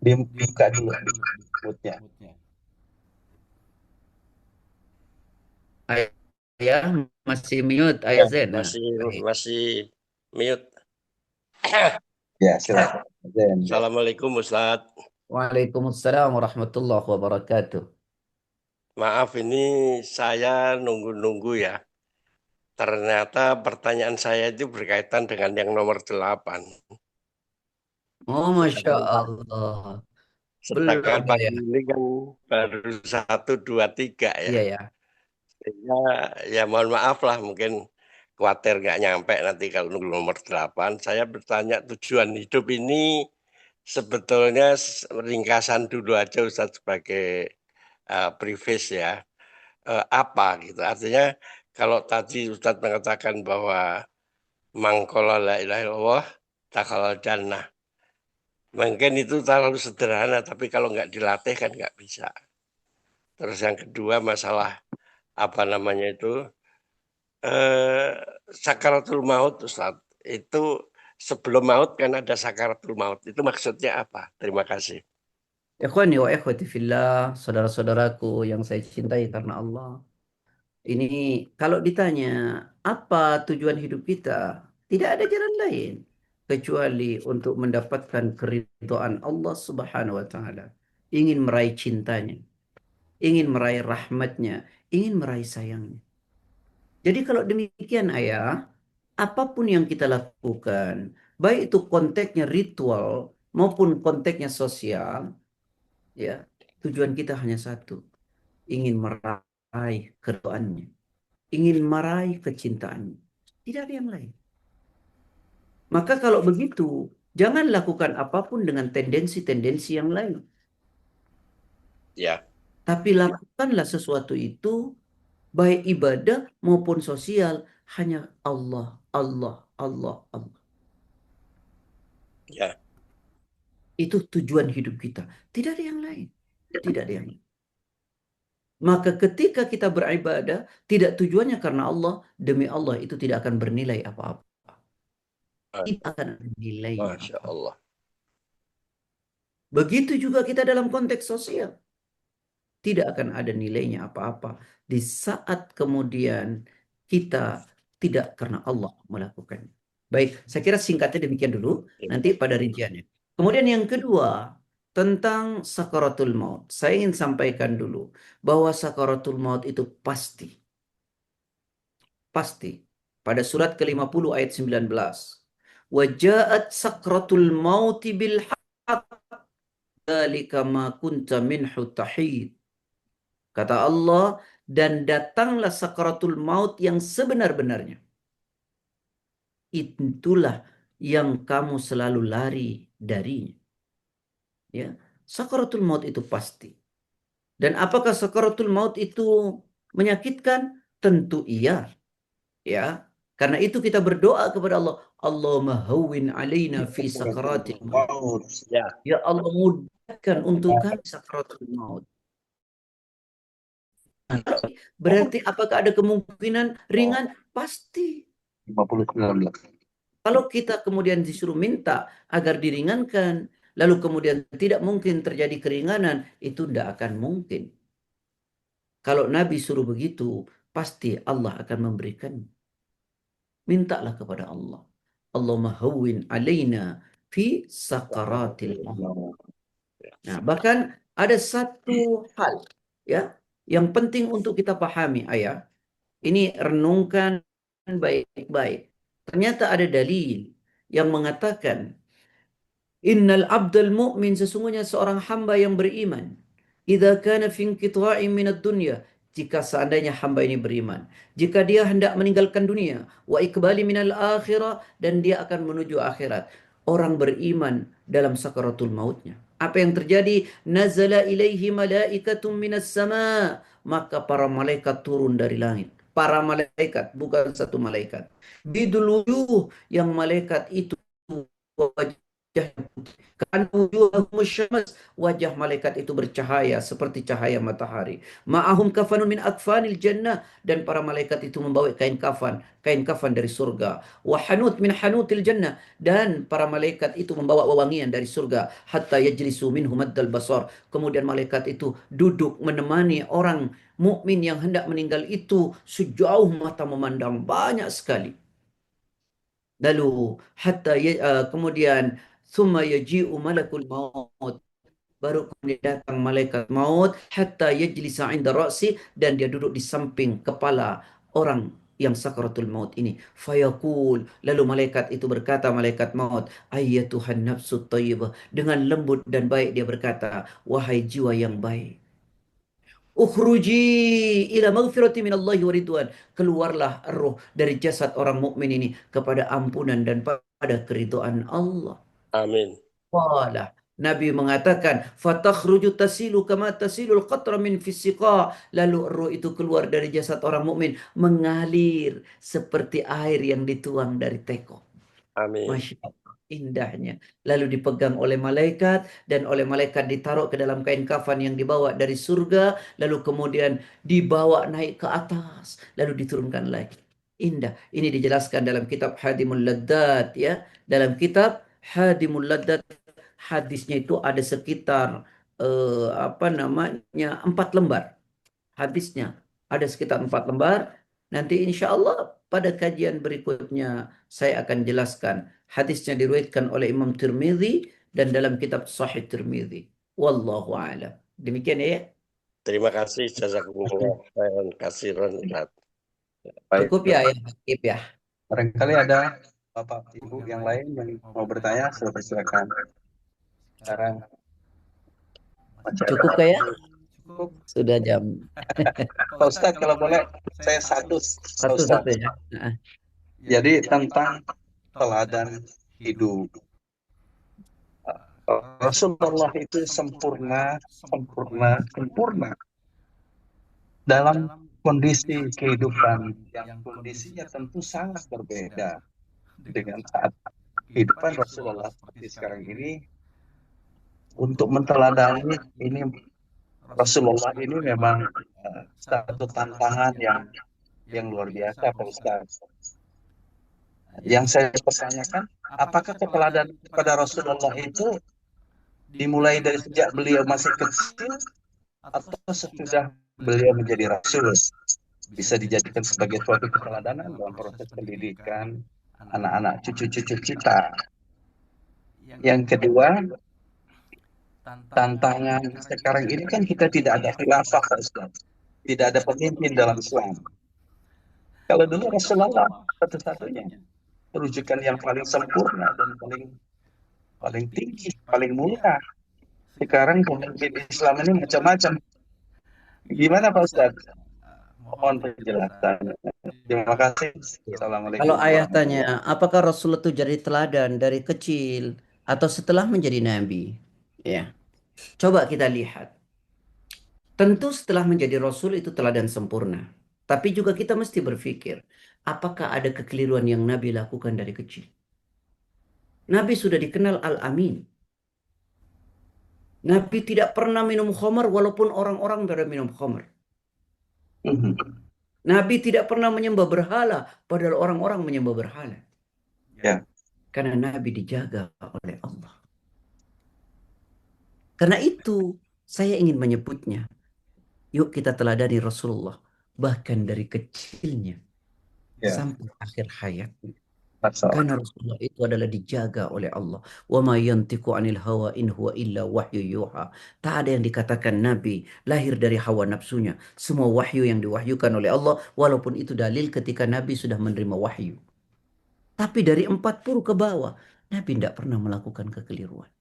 dibuka dulu mute-nya. Ayah masih mute, ayah Zen. Nah, baik. Masih mute. Ya, silakan Pak Zen. Assalamualaikum Ustadz. Waalaikumsalam warahmatullahi wabarakatuh. Maaf ini saya nunggu-nunggu ya. Ternyata pertanyaan saya itu berkaitan dengan yang nomor 8. Oh, Masya Allah. Sedangkan Belum pagi ya. ini kan baru 1, 2, 3 ya. Iya ya. Sehingga ya mohon maaf lah mungkin khawatir nggak nyampe nanti kalau nunggu nomor 8. Saya bertanya tujuan hidup ini sebetulnya ringkasan dulu aja Ustadz sebagai preface ya. Apa gitu. Artinya kalau tadi Ustadz mengatakan bahwa mangkola la ilaha illallah takhalal jannah. Mungkin itu terlalu sederhana, tapi kalau nggak dilatih kan nggak bisa. Terus yang kedua masalah apa namanya itu sakaratul maut Ustaz. Itu sebelum maut kan ada sakaratul maut. Itu maksudnya apa? Terima kasih. Ikhwani wa ikhwati fillah, saudara-saudaraku yang saya cintai karena Allah. Ini kalau ditanya apa tujuan hidup kita, tidak ada jalan lain kecuali untuk mendapatkan keridhaan Allah Subhanahu wa taala. Ingin meraih cintanya, ingin meraih rahmatnya, ingin meraih sayangnya. Jadi kalau demikian ayah, apapun yang kita lakukan, baik itu konteksnya ritual maupun konteksnya sosial, ya, tujuan kita hanya satu, ingin meraih keridhaannya, ingin meraih kecintaannya. Tidak ada yang lain. Maka kalau begitu, jangan lakukan apapun dengan tendensi-tendensi yang lain. Ya, Tapi lakukanlah sesuatu itu, baik ibadah maupun sosial, hanya Allah, Allah, Allah, Allah. ya. Itu tujuan hidup kita. Tidak ada yang lain. Tidak ada yang lain. Maka ketika kita beribadah, tidak tujuannya karena Allah, demi Allah itu tidak akan bernilai apa-apa. Tidak akan bernilainya Masya apa-apa. Allah. Begitu juga kita dalam konteks sosial. Tidak akan ada nilainya apa-apa di saat kemudian kita tidak karena Allah melakukannya. Baik, saya kira singkatnya demikian dulu, nanti pada rinciannya. Kemudian yang kedua, tentang sakaratul maut. Saya ingin sampaikan dulu bahwa sakaratul maut itu pasti. Pasti. Pada surat ke-50 ayat 19. Waja'at sakratul mauti bil haqq dzalika ma kunta minhu tahid. Kata Allah, dan datanglah sakaratul maut yang sebenar-benarnya. Itulah yang kamu selalu lari darinya. Ya, sakaratul maut itu pasti. Dan apakah sakaratul maut itu menyakitkan? Tentu iya. Ya, karena itu kita berdoa kepada Allah, Allahumma hawwin alaina fi sakaratil maut. Ya, Ya Allah, mudahkan untuk kami sakaratul maut. Berarti apakah ada kemungkinan ringan? Pasti. 50-19. Kalau kita kemudian disuruh minta agar diringankan, lalu kemudian tidak mungkin terjadi keringanan, itu tidak akan mungkin. Kalau Nabi suruh begitu, pasti Allah akan memberikan. Mintalah kepada Allah. Allahumma hawwin alaina fi sakaratil maut. Nah, bahkan ada satu hal ya yang penting untuk kita pahami, ayah. Ini renungkan baik-baik. Ternyata ada dalil yang mengatakan innal abdal mu'min, sesungguhnya seorang hamba yang beriman, idza kana fi inqita'in minad dunya, jika seandainya hamba ini beriman, jika dia hendak meninggalkan dunia, wa ikbali minal akhirah, dan dia akan menuju akhirat. Orang beriman dalam sakaratul mautnya. Apa yang terjadi? Nazala ilaihi malaikatun minas sama, maka para malaikat turun dari langit. Para malaikat, bukan satu malaikat. Bidul wujuh, yang malaikat itu wajah wajah malaikat itu bercahaya seperti cahaya matahari. Ma'ahum kafanun min akfanil jannah, dan para malaikat itu membawa kain kafan dari surga. Wa hanut min hanutil jannah, dan para malaikat itu membawa wewangian dari surga. Hatta yajlisu minhu maddal basar, kemudian malaikat itu duduk menemani orang mukmin yang hendak meninggal itu sejauh mata memandang, banyak sekali. Lalu kemudian summa yaji'u malakul maut, baru kemudian datang malaikat maut, hatta yajlisa 'inda ra'si, dan dia duduk di samping kepala orang yang sakaratul maut ini. Fayaqul, lalu malaikat itu berkata, malaikat maut, ayyatuhan nafsut thayyibah, dengan lembut dan baik dia berkata, wahai jiwa yang baik, ukhruji ila maghfirati minallahi wa ridwan, keluarlah roh dari jasad orang mukmin ini kepada ampunan dan pada keridhaan Allah. amin. Wala, Nabi mengatakan, fatakhruju tasilu kama tasilul qatra min fisiqa, lalu roh itu keluar dari jasad orang mukmin mengalir seperti air yang dituang dari teko. Amin. Masya Allah, indahnya. Lalu dipegang oleh malaikat, dan oleh malaikat ditaruh ke dalam kain kafan yang dibawa dari surga, lalu kemudian dibawa naik ke atas, lalu diturunkan lagi. Indah. Ini dijelaskan dalam kitab Hadimul Laddat, ya. Dalam kitab Hadimul Laddat, hadisnya itu ada sekitar 4 lembar. Hadisnya ada sekitar 4 lembar. Nanti insya Allah pada kajian berikutnya saya akan jelaskan. Hadisnya diriwayatkan oleh Imam Tirmidzi dan dalam kitab Sahih Tirmidzi. Wallahu a'lam. Demikian ya. Terima kasih jazakumullah khairan katsiran. Baik, Cukup ya, Akib ya. barangkali ada Bapak Ibu yang lain yang mau bertanya, silakan. Sekarang Cukup kayak? Cukup. Sudah jam Pak Ustadz, kalau boleh saya satu satu ya. Nah, Jadi tentang teladan hidup. Rasulullah itu sempurna, sempurna, sempurna dalam kondisi kehidupan yang kondisinya tentu sangat berbeda dengan saat kehidupan Rasulullah seperti sekarang ini. Untuk menteladani ini Rasulullah ini memang satu tantangan yang luar biasa, Pak Ustaz. Yang saya pertanyakan, apakah keteladanan kepada Rasulullah itu dimulai dari sejak beliau masih kecil atau sesudah beliau menjadi Rasul? Bisa dijadikan sebagai suatu keteladanan dalam proses pendidikan anak-anak cucu-cucu kita. Yang kedua, tantangan sekarang ini kan kita tidak ada khilafah, Ustaz. Tidak ada pemimpin dalam Islam. Kalau dulu Rasulullah satu-satunya rujukan yang paling sempurna dan paling tinggi, paling mulia. Sekarang pemimpin Islam ini macam-macam. Gimana Pak Ustaz? Mohon penjelasannya. Terima kasih. Assalamualaikum Kalau ayah warahmatullahi wabarakatuh. tanya, apakah Rasulullah itu jadi teladan dari kecil atau setelah menjadi nabi? Ya, coba kita lihat. Tentu setelah menjadi Rasul itu teladan sempurna. Tapi juga kita mesti berpikir, apakah ada kekeliruan yang Nabi lakukan dari kecil? Nabi sudah dikenal Al-Amin. Nabi tidak pernah minum khamar walaupun orang-orang pada minum khamar. Nabi tidak pernah menyembah berhala padahal orang-orang menyembah berhala. Ya. Karena Nabi dijaga oleh Allah. Karena itu saya ingin menyebutnya. Yuk kita teladani Rasulullah. Bahkan dari kecilnya Ya. sampai akhir hayat. Masalah. Karena Rasulullah itu adalah dijaga oleh Allah. Wa ma yantiqu anil hawa in huwa illa wahyu yuha. Tak ada yang dikatakan Nabi lahir dari hawa nafsunya. Semua wahyu yang diwahyukan oleh Allah, walaupun itu dalil ketika Nabi sudah menerima wahyu. Tapi dari 40 ke bawah, Nabi tidak pernah melakukan kekeliruan.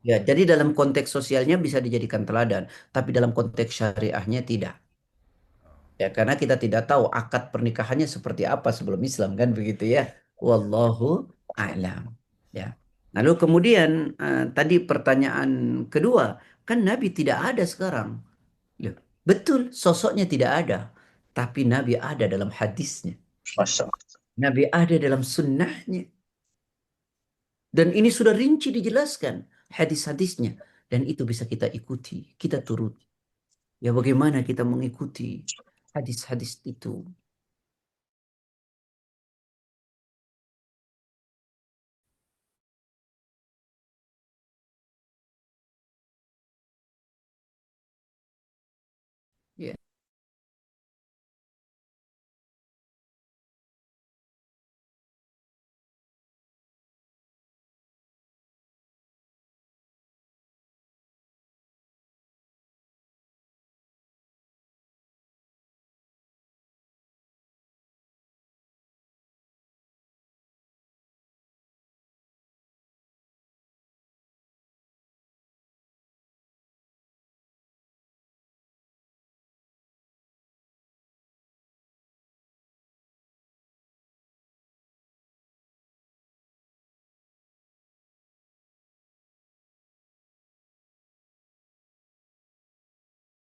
Ya, jadi dalam konteks sosialnya bisa dijadikan teladan, tapi dalam konteks syariahnya tidak. Ya, karena kita tidak tahu akad pernikahannya seperti apa sebelum Islam kan begitu ya. Wallahu a'lam. Ya. Lalu kemudian tadi pertanyaan kedua, kan Nabi tidak ada sekarang. Ya, betul, sosoknya tidak ada, tapi Nabi ada dalam hadisnya. Masya Allah. Nabi ada dalam sunnahnya. Dan ini sudah rinci dijelaskan hadis-hadisnya. Dan itu bisa kita ikuti, kita turuti. Ya bagaimana kita mengikuti hadis-hadis itu? Ya.